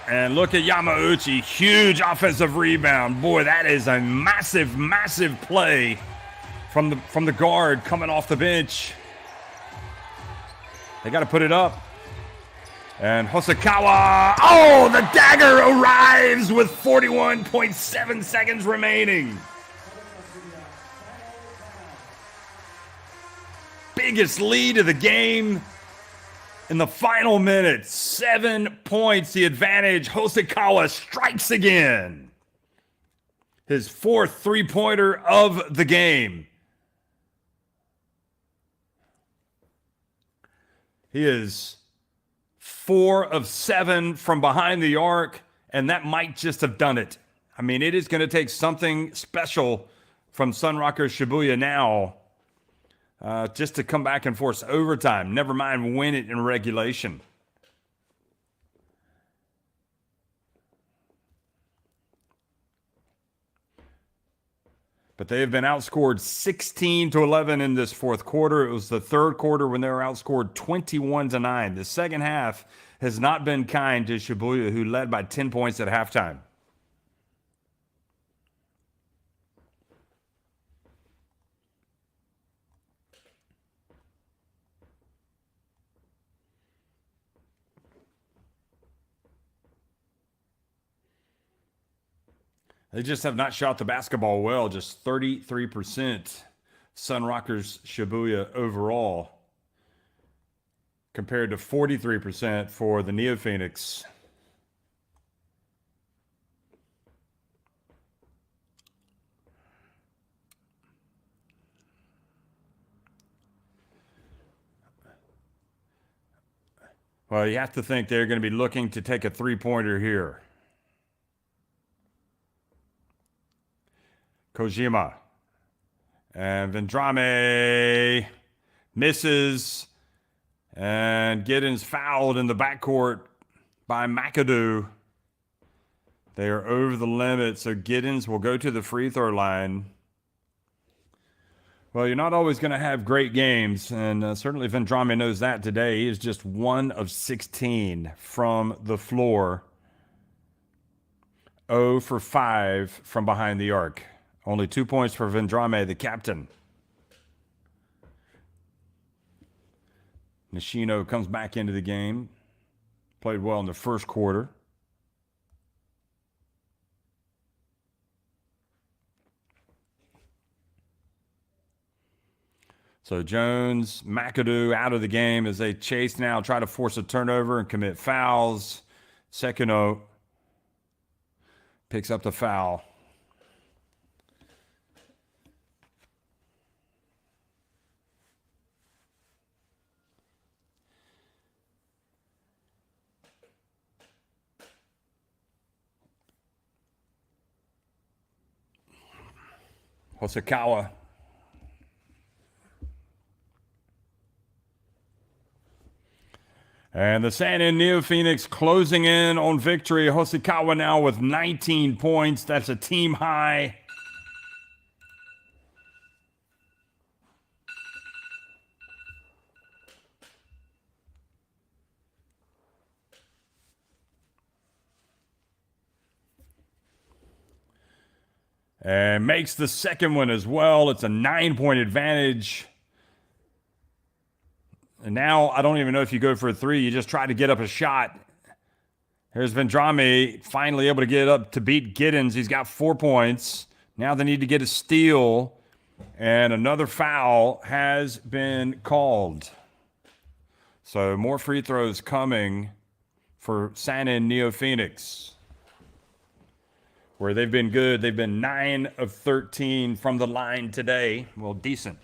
and look at Yamauchi. Huge offensive rebound. Boy, that is a massive, massive play from the guard coming off the bench. They got to put it up. And Hosokawa, oh, the dagger arrives with 41.7 seconds remaining. Biggest lead of the game in the final minutes. 7 points, the advantage. Hosokawa strikes again. His 4th three-pointer of the game. He is 4 of 7 from behind the arc, and that might just have done it. I mean, it is going to take something special from SUNROCKERS Shibuya now just to come back and force overtime. Never mind win it in regulation. But they have been outscored 16-11 in this 4th quarter. It was the 3rd quarter when they were outscored 21-9. The second half has not been kind to Shibuya, who led by 10 points at halftime. They just have not shot the basketball well, just 33% SUNROCKERS Shibuya overall, compared to 43% for the NEOPHOENIX. Well, you have to think they're going to be looking to take a three-pointer here. Kojima. And Vendrame misses. And Giddens fouled in the backcourt by McAdoo. They are over the limit, so Giddens will go to the free throw line. Well, you're not always going to have great games, and certainly Vendrame knows that today. He is just 1 of 16 from the floor. 0 for 5 from behind the arc. Only 2 points for Vendrame, the captain. Nishino comes back into the game. Played well in the first quarter. So Jones, McAdoo out of the game as they chase now, try to force a turnover and commit fouls. Sekino picks up the foul. Hosokawa. And the San NEOPHOENIX closing in on victory. Hosokawa now with 19 points. That's a team high. And makes the second one as well. It's a 9-point advantage. And now, I don't even know if you go for a three. You just try to get up a shot. Here's Vendrame finally able to get up to beat Giddens. He's got 4 points. Now they need to get a steal. And another foul has been called. So more free throws coming for San NEOPHOENIX, where they've been good. They've been 9 of 13 from the line today. Well, decent.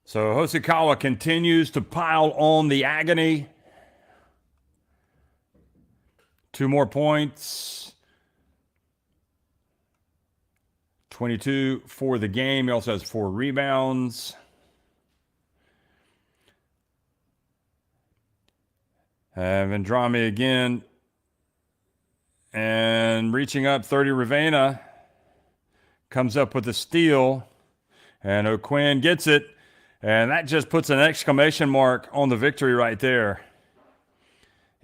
So Hosokawa continues to pile on the agony. 2 more points. 22 for the game. He also has 4 rebounds. Vendrame again. And reaching up, 30 Ravena comes up with a steal. And O'Quinn gets it. And that just puts an exclamation mark on the victory right there.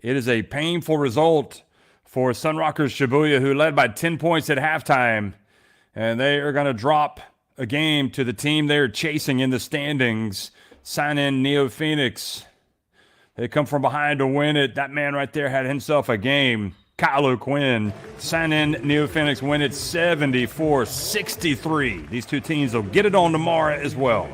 It is a painful result for SUNROCKERS Shibuya, who led by 10 points at halftime. And they are going to drop a game to the team they're chasing in the standings. Sign in NEOPHOENIX. They come from behind to win it. That man right there had himself a game. Kyle O'Quinn. Sign in NEOPHOENIX, win it 74-63. These two teams will get it on tomorrow as well.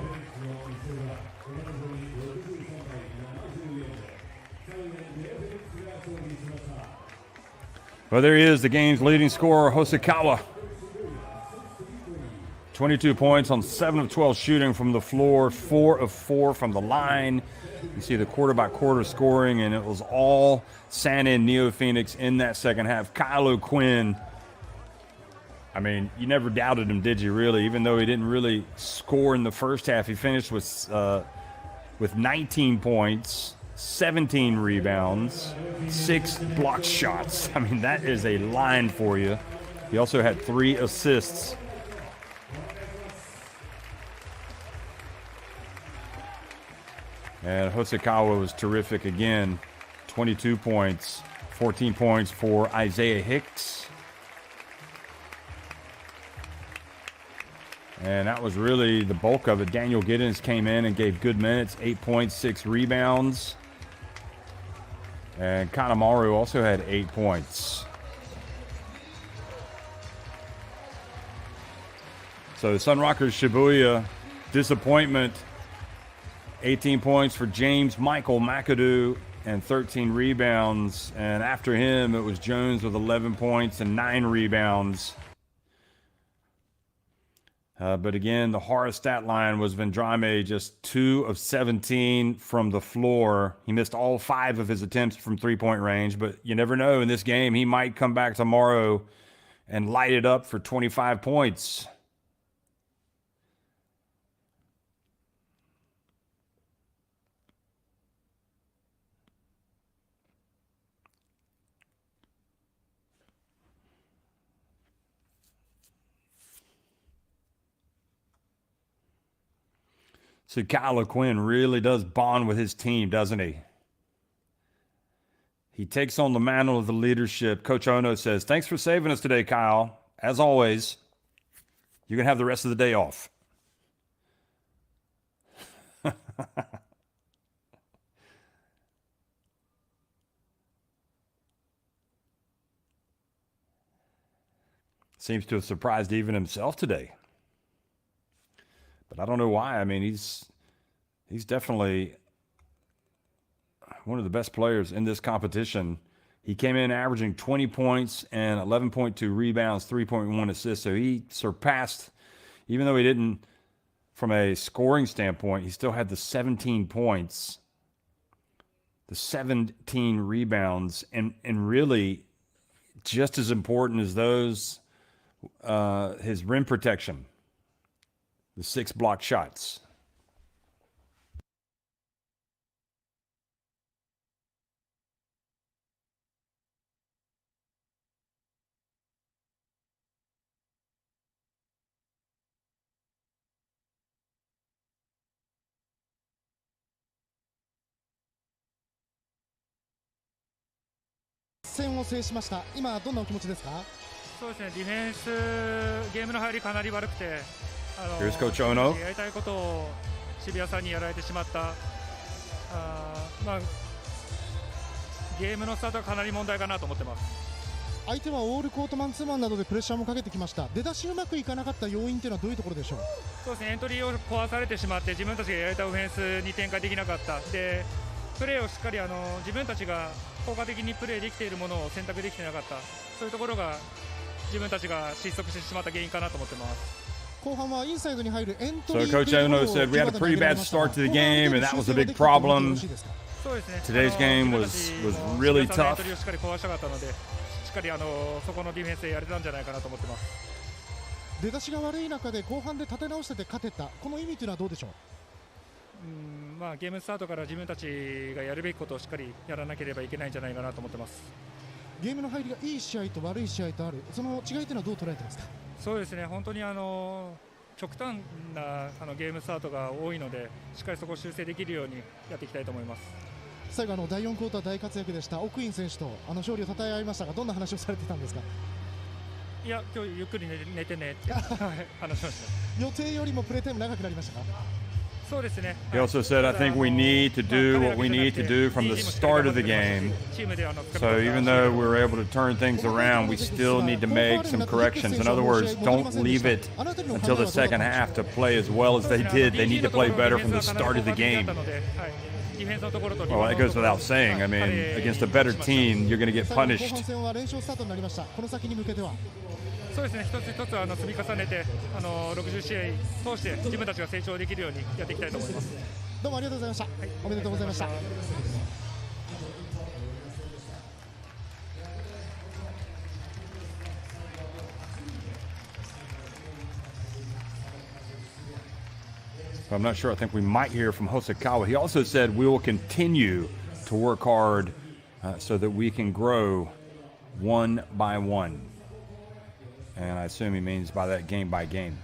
Well, there he is, the game's leading scorer, Hosokawa. 22 points on 7 of 12 shooting from the floor, 4 of 4 from the line. You see the quarter-by-quarter scoring, and it was all San-In NEOPHOENIX in that second half. Kyle O'Quinn, I mean, you never doubted him, did you, really? Even though he didn't really score in the first half, he finished with 19 points, 17 rebounds, 6 blocked shots. I mean, that is a line for you. He also had 3 assists. And Hosokawa was terrific again. 22 points, 14 points for Isaiah Hicks. And that was really the bulk of it. Daniel Giddens came in and gave good minutes, 8 points, 6 rebounds. And Kanemaru also had 8 points. So SUNROCKERS Shibuya, disappointment. 18 points for James Michael McAdoo and 13 rebounds. And after him, it was Jones with 11 points and 9 rebounds. But again, the horror stat line was Vendrame, just 2 of 17 from the floor. He missed all 5 of his attempts from three-point range, but you never know in this game. He might come back tomorrow and light it up for 25 points. So Kyle O'Quinn really does bond with his team, doesn't he? He takes on the mantle of the leadership. Coach Ono says, thanks for saving us today, Kyle. As always, you're going to have the rest of the day off. Seems to have surprised even himself today. But I don't know why. I mean, he's definitely one of the best players in this competition. He came in averaging 20 points and 11.2 rebounds, 3.1 assists. So he surpassed, even though he didn't, from a scoring standpoint, he still had the 17 points, the 17 rebounds, and really just as important as those, his rim protection. The 6 blocked shots.戦を制しました。今どんなお気持ちですか？そうですね、ディフェンス、ゲームの入りかなり悪くて、Here's Coach Ono. やりたいことを渋谷さんにやられてしまった。まあ、ゲームのスタートはかなり問題かなと思ってます。相手はオールコートマンツーマンなどでプレッシャーもかけてきました。出だしうまくいかなかった要因というのはどういうところでしょう？そうですね、エントリーを壊されてしまって自分たちがやりたいオフェンスに展開できなかった。で、プレーをしっかり自分たちが効果的にプレーできているものを選択できてなかった。そういうところが自分たちが失速してしまった原因かなと思ってます。後半はインサイドに入るエント So リー Coach Ono said we had a pretty bad start to the game, and that was a big problem. そうですね。 Today's game was really tough. エントリーをしっかり壊したかったので、しっかりそこのディフェンスでやれたんじゃないかなと思ってます。出だしが悪い中で後半で立て直してて勝てた、この意味というのはどうでしょう。まあ、ゲームスタートから自分たちがやるべきことをしっかりやらなければいけないんじゃないかなと思ってます。ゲームの入りがいい試合と悪い試合とある、その違いというのはどう捉えてますか。そうですね、本当に極端なゲームスタートが多いので、しっかりそこを修正できるようにやっていきたいと思います。最後第4クォーター大活躍でした奥院選手と勝利を称え合いましたが、どんな話をされてたんですか。いや、今日ゆっくり寝てねって話しました。予定よりもプレータイム長くなりましたか。そうですね。 He also said, I think we need to do what we need to do from the start of the game. So even though we were able to turn things around, we still need to make some corrections. In other words, don't leave it until the second half to play as well as they did. They need to play better from the start of the game. Well, that goes without saying. I mean, against a better team, you're going to get punished. そうですね、一つ一つ積み重ねて60試合通して自分たちが成長できるようにやっていきたいと思います。どうもありがとうございました。おめでとうございました。I'm not sure. I think we might hear from Hosokawa. He also said we will continue to work hard so that we can grow one by one. And I assume he means by that game by game.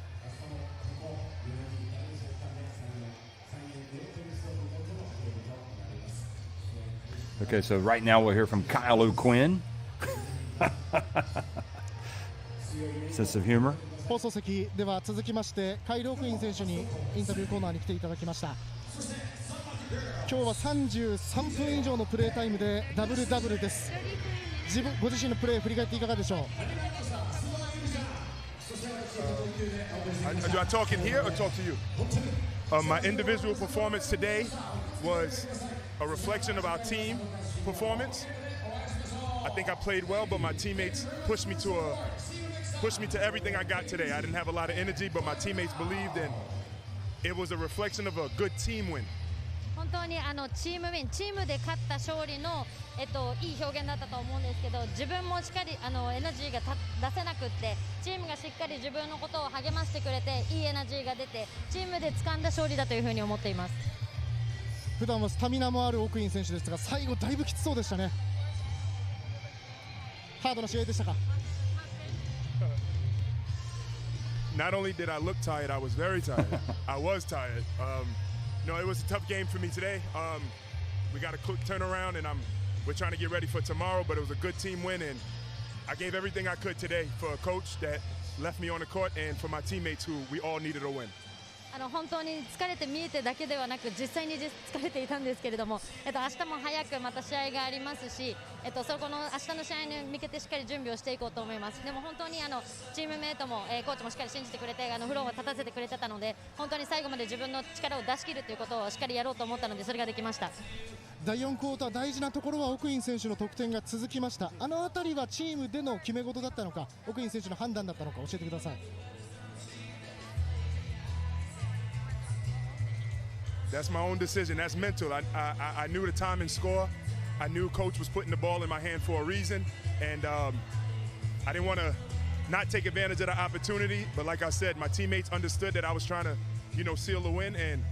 Okay, so right now we'll hear from Kyle O'Quinn. Sense of humor. 放送席では続きましてカイル・オクイン選手にインタビューコーナーに来ていただきました。今日は33分以上のプレータイムでダブルダブルです。ご自身のプレー振り返っていかがでしょう。Do I talk in here or talk to you? My individual performance today was a reflection of our team performance. I think I played well, but my teammates pushed me to everything I got today. I didn't have a lot of energy, but my teammates believed, and it was a reflection of a good team win. 本当にチームウィン、チームで勝った勝利の、いい表現だったと思うんですけど、自分もしっかりエナジーが出せなくって、チームがしっかり自分のことを励ましてくれて、いいエナジーが出て、チームで掴んだ勝利だというふうに思っています。普段はスタミナもあるオクイン選手ですが、最後だいぶきつそうでしたね。ハードな試合でしたか。Not only did I look tired, I was very tired. I was tired. No, it was a tough game for me today. We got a quick turnaround, and we're trying to get ready for tomorrow, but it was a good team win, and I gave everything I could today for a coach that left me on the court and for my teammates who we all needed a win. 本当に疲れて見えてだけではなく実際に疲れていたんですけれども、明日も早くまた試合がありますし、そこの明日の試合に向けてしっかり準備をしていこうと思います。でも本当にチームメートも、コーチもしっかり信じてくれてフローを立たせてくれてたので、本当に最後まで自分の力を出し切るということをしっかりやろうと思ったので、それができました。第4クォーター大事なところはオクイン選手の得点が続きました。あの辺りはチームでの決め事だったのか、オクイン選手の判断だったのか教えてください。That's my own decision. That's mental. I knew the time and score. I knew coach was putting the ball in my hand for a reason, and I didn't want to not take advantage of the opportunity. But like I said, my teammates understood that I was trying to, seal the win, and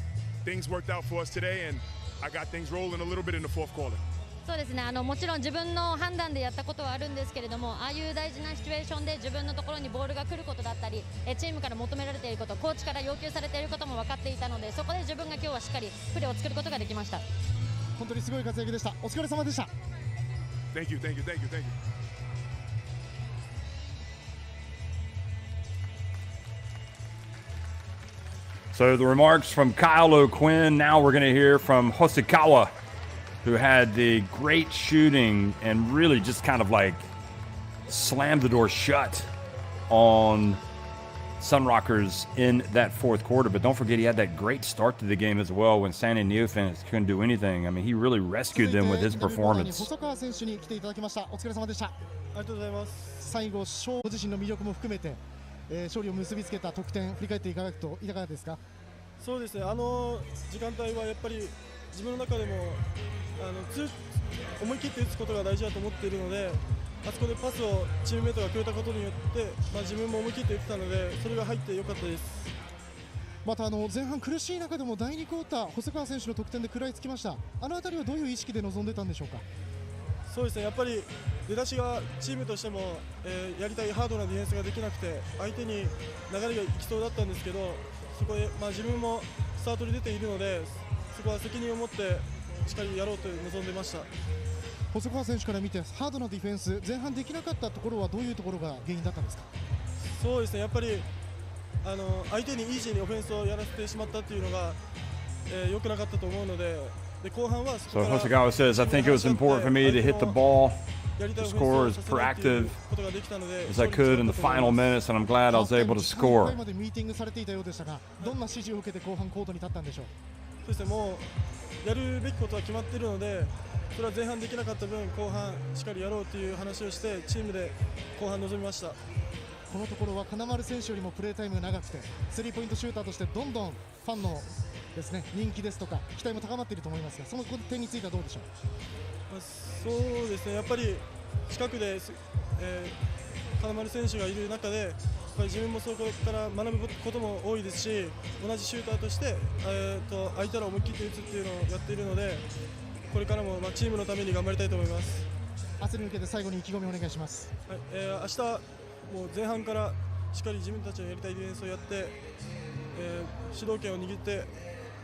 things worked out for us today. And I got things rolling a little bit in the fourth quarter. そうですね、もちろん自分の判断でやったことはあるんですけれども、ああいう大事なシチュエーションで自分のところにボールが来ることだったり、チームから求められていること、コーチから要求されていることも分かっていたので、そこで自分が今日はしっかりプレーを作ることができました。本当にすごい活躍でした。お疲れ様でした。Thank you, thank you, thank you, thank you. So the remarks from Kyle O'Quinn. Now we're going to hear from Hosokawa, who had the great shooting and really just kind of like slammed the door shut on SUNROCKERS in that fourth quarter. But don't forget, he had that great start to the game as well when San and NEOPHOENIX couldn't do anything. I mean, he really rescued them with his performance. 細川選手に来ていただきました。お疲れ様でした。ありがとうございます。最後、ご自身の魅力も含めて、勝利を結びつけた得点振り返っていかがですか？そうですね、時間帯はやっぱり自分の中でも思い切って打つことが大事だと思っているので、あそこでパスをチームメートがくれたことによって、自分も思い切って打ってたので、それが入ってよかったです。また前半苦しい中でも第2クォーター細川選手の得点で食らいつきました。あの辺りはどういう意識で臨んでたんでしょうか？そうですね、やっぱり出だしがチームとしても、やりたいハードなディフェンスができなくて相手に流れがいきそうだったんですけど、そこで、自分もスタートに出ているので、そこは責任を持ってしっかりやろうと望んでました。細川選手から見てハードなディフェンス前半できなかったところはどういうところが原因だったんですか？そうですね、やっぱり相手にイージーにオフェンスをやらせてしまったというのが、良くなかったと思うので、後半はそこから So Hosokawa says, I think it was important for me to hit the ball, to score as proactive as I could in the final minutes, and I'm glad I was able to score. 1回までミーティングされていたようでしたが、どんな指示を受けて後半コートに立ったんでしょう？そうですね、もうやるべきことは決まっているので、それは前半できなかった分後半しっかりやろうという話をしてチームで後半臨みました。このところは金丸選手よりもプレータイムが長くてスリーポイントシューターとしてどんどんファンのですね人気ですとか期待も高まっていると思いますが、その点についてはどうでしょう？そうですね、やっぱり近くで、金丸選手がいる中でやっぱり自分もそこから学ぶことも多いですし、同じシューターとして、相手らを思い切って打つっていうのをやっているので、これからもチームのために頑張りたいと思います。明日に向けて最後に意気込みお願いします。はい、明日もう前半からしっかり自分たちのやりたいディフェンスをやって、主導権を握って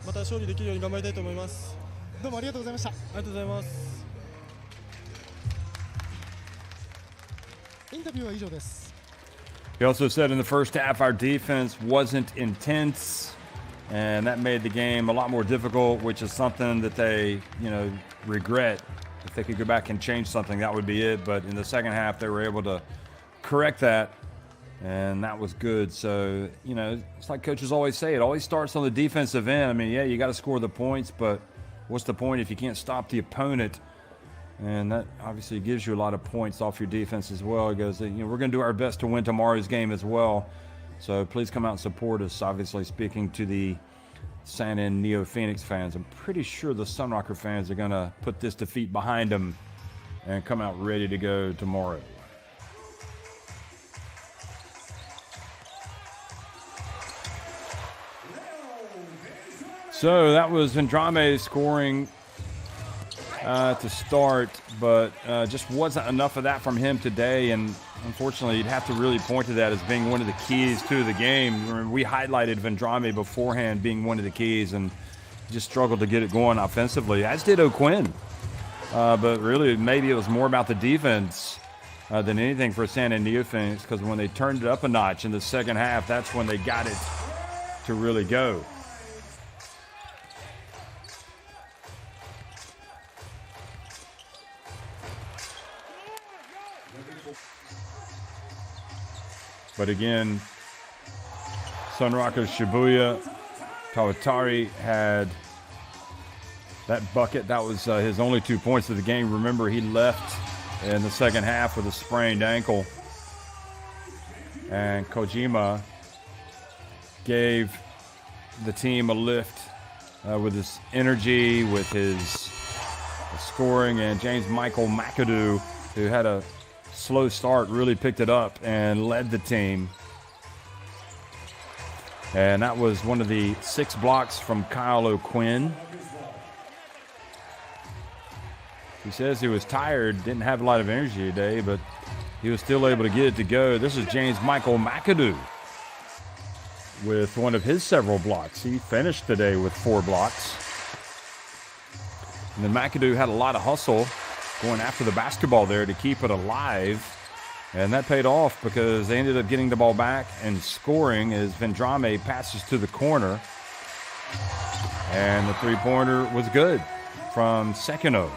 また勝利できるように頑張りたいと思います。どうもありがとうございました。ありがとうございます。インタビューは以上です。 He also said in the first half our defense wasn't intense, and that made the game a lot more difficult, which is something that they, regret. If they could go back and change something, that would be it. But in the second half, they were able to correct that, and that was good. So, it's like coaches always say, it always starts on the defensive end. I mean, yeah, you got to score the points, but what's the point if you can't stop the opponent? And that obviously gives you a lot of points off your defense as well. It goes, we're going to do our best to win tomorrow's game as well. So please come out and support us. Obviously, speaking to the San N NEOPHOENIX fans, I'm pretty sure the SUNROCKER fans are going to put this defeat behind them and come out ready to go tomorrow. So that was Vendrame scoring to start, but just wasn't enough of that from him today. And unfortunately, you'd have to really point to that as being one of the keys to the game. Remember, we highlighted Vendrame beforehand being one of the keys, and just struggled to get it going offensively, as did O'Quinn. But really, maybe it was more about the defense than anything for San N NEOPHOENIX, because when they turned it up a notch in the second half, that's when they got it to really go. But again, SUNROCKERS Shibuya Kawatari had that bucket. That was his only 2 points of the game. Remember, he left in the second half with a sprained ankle. And Kojima gave the team a lift with his energy, with his scoring. And James Michael McAdoo, who had a slow start, really picked it up and led the team. And that was one of the 6 blocks from Kyle O'Quinn. He says he was tired, didn't have a lot of energy today, but he was still able to get it to go. This is James Michael McAdoo with one of his several blocks. He finished today with 4 blocks. And then McAdoo had a lot of hustle going after the basketball there to keep it alive. And that paid off because they ended up getting the ball back and scoring as Vendrame passes to the corner. And the three-pointer was good from Sekino.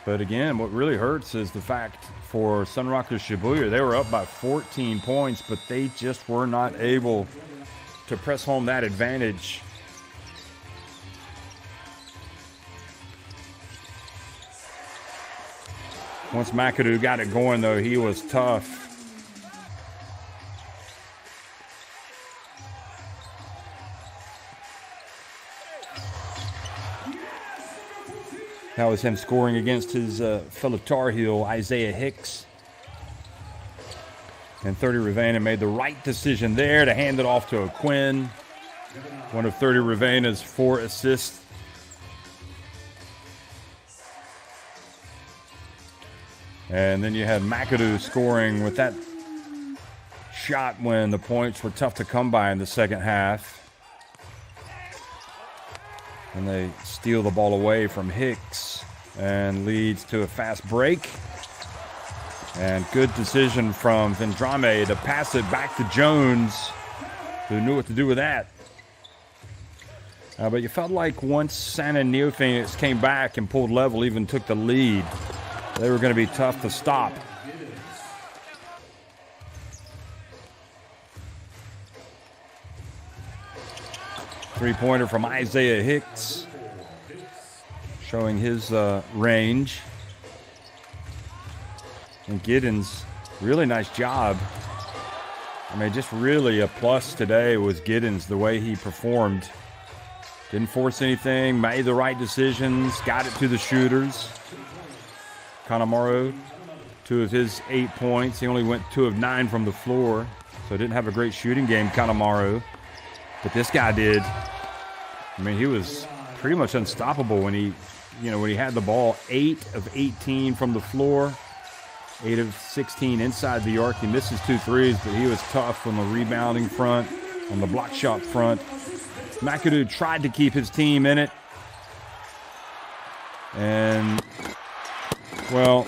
But again, what really hurts is the fact for SUNROCKERS Shibuya, they were up by 14 points, but they just were not able to press home that advantage. Once McAdoo got it going, though, he was tough. That was him scoring against his fellow Tar Heel, Isaiah Hicks. And 30 Ravena made the right decision there to hand it off to O'Quinn. One of 30 Ravena's 4 assists. And then you had McAdoo scoring with that shot when the points were tough to come by in the second half. And they steal the ball away from Hicks and leads to a fast break. And good decision from Vendrame to pass it back to Jones, who knew what to do with that. But you felt like once Santa and NeoPhoenix came back and pulled level, even took the lead, they were going to be tough to stop. Three-pointer from Isaiah Hicks, showing his range. And Giddens, really nice job. I mean, just really a plus today was Giddens, the way he performed. Didn't force anything, made the right decisions, got it to the shooters. Kanemaru, 2 of his 8 points. He only went 2 of 9 from the floor, so didn't have a great shooting game, Kanemaru. But this guy did. I mean, he was pretty much unstoppable when he had the ball. 8 of 18 from the floor, 8 of 16 inside the arc. He missed his 2 threes, but he was tough on the rebounding front, on the block shot front. McAdoo tried to keep his team in it. And, well,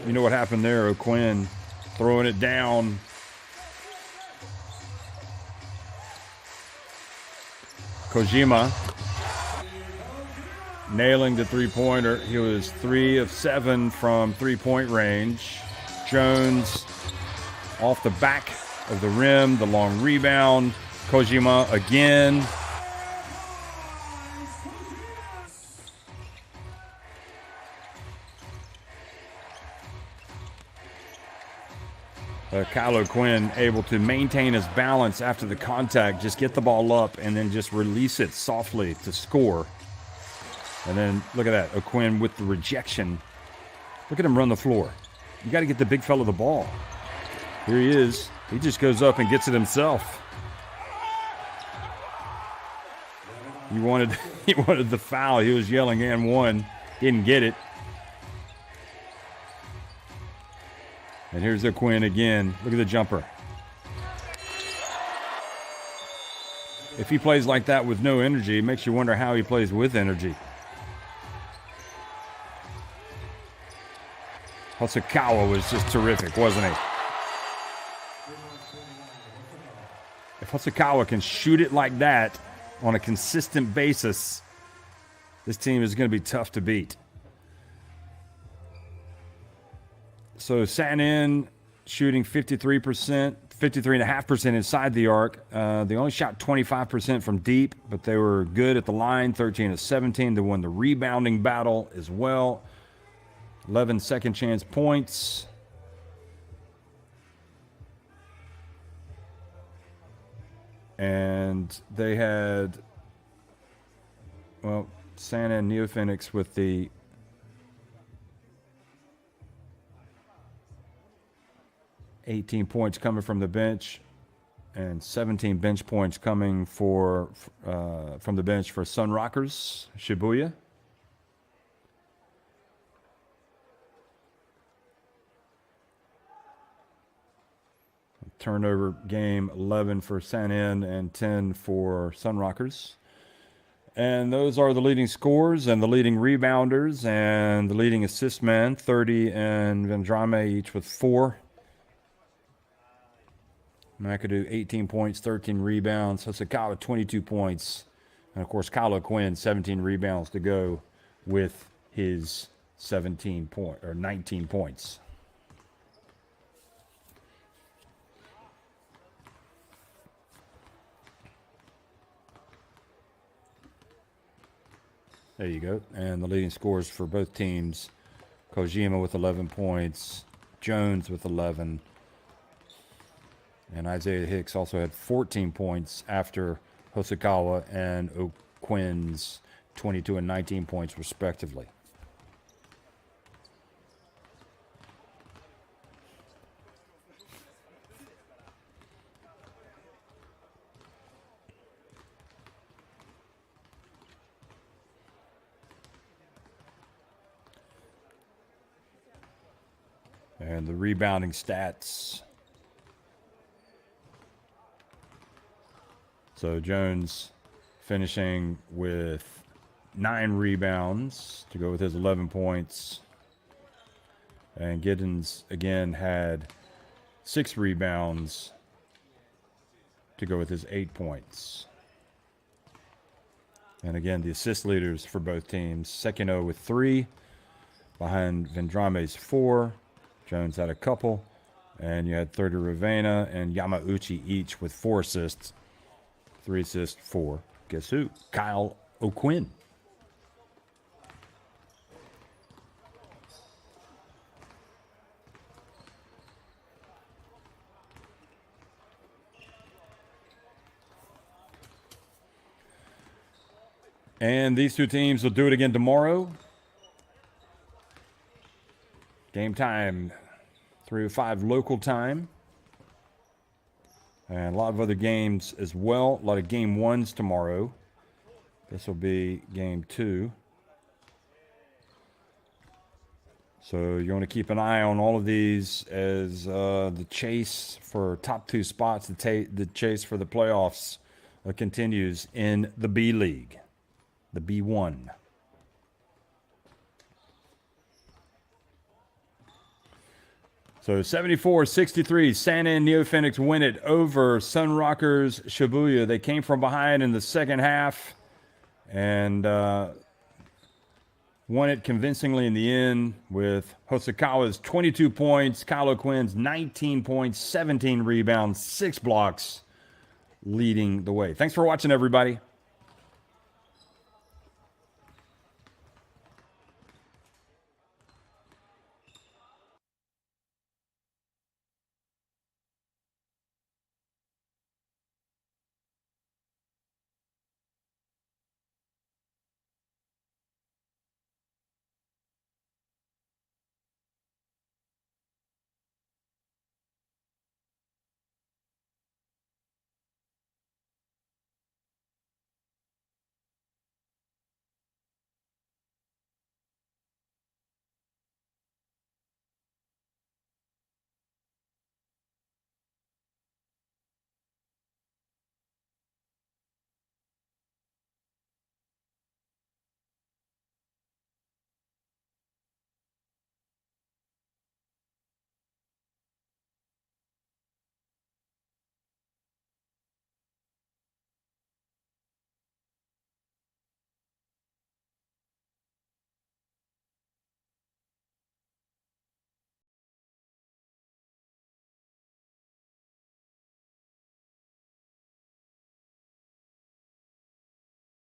you know what happened there, O'Quinn throwing it down. Kojima nailing the three-pointer. He was 3 of 7 from three-point range. Jones off the back of the rim, the long rebound. Kojima again. Kyle O'Quinn able to maintain his balance after the contact, just get the ball up and then just release it softly to score. And then look at that, O'Quinn with the rejection. Look at him run the floor. You got to get the big fella the ball. Here he is. He just goes up and gets it himself. He wanted the foul. He was yelling and one. Didn't get it. And here's O'Quinn again. Look at the jumper. If he plays like that with no energy, it makes you wonder how he plays with energy. Hosokawa was just terrific, wasn't he? If Hosokawa can shoot it like that on a consistent basis, this team is going to be tough to beat. So Sanin shooting 53%, 53.5% inside the arc. They only shot 25% from deep, but they were good at the line, 13 of 17. They won the rebounding battle as well. 11 second chance points. And they had, well, Santa and NeoPhoenix with the $18 points coming from the bench and 17 bench points coming from the bench for SUNROCKERS, Shibuya. Turnover game, 11 for Sanin and 10 for SUNROCKERS. And those are the leading scorers and the leading rebounders and the leading assist men. 30 and Vendrame each with 4. McAdoo 18 points, 13 rebounds. Hosokawa 22 points. And of course, Kyle O'Quinn 17 rebounds to go with his 19 points. There you go. And the leading scores for both teams, Kojima with 11 points, Jones with 11, and Isaiah Hicks also had 14 points after Hosokawa and O'Quinn's 22 and 19 points respectively. And the rebounding stats. So Jones finishing with 9 rebounds to go with his 11 points. And Giddens again had 6 rebounds to go with his 8 points. And again, the assist leaders for both teams. Sekino with 3, behind Vendrame's 4. Jones had a couple, and you had 30 Ravena and Yamauchi each with 4 assists. 3 assists for, guess who? Kyle O'Quinn. And these two teams will do it again tomorrow. Game time, 3:05 local time. And a lot of other games as well. A lot of game 1s tomorrow. This will be game 2. So you want to keep an eye on all of these as the chase for top 2 spots, the chase for the playoffs continues in the B League, the B1. So 74-63, Santa and NEOPHOENIX win it over SUNROCKERS Shibuya. They came from behind in the second half and won it convincingly in the end with Hosokawa's 22 points, Kyle O'Quinn's 19 points, 17 rebounds, 6 blocks leading the way. Thanks for watching, everybody.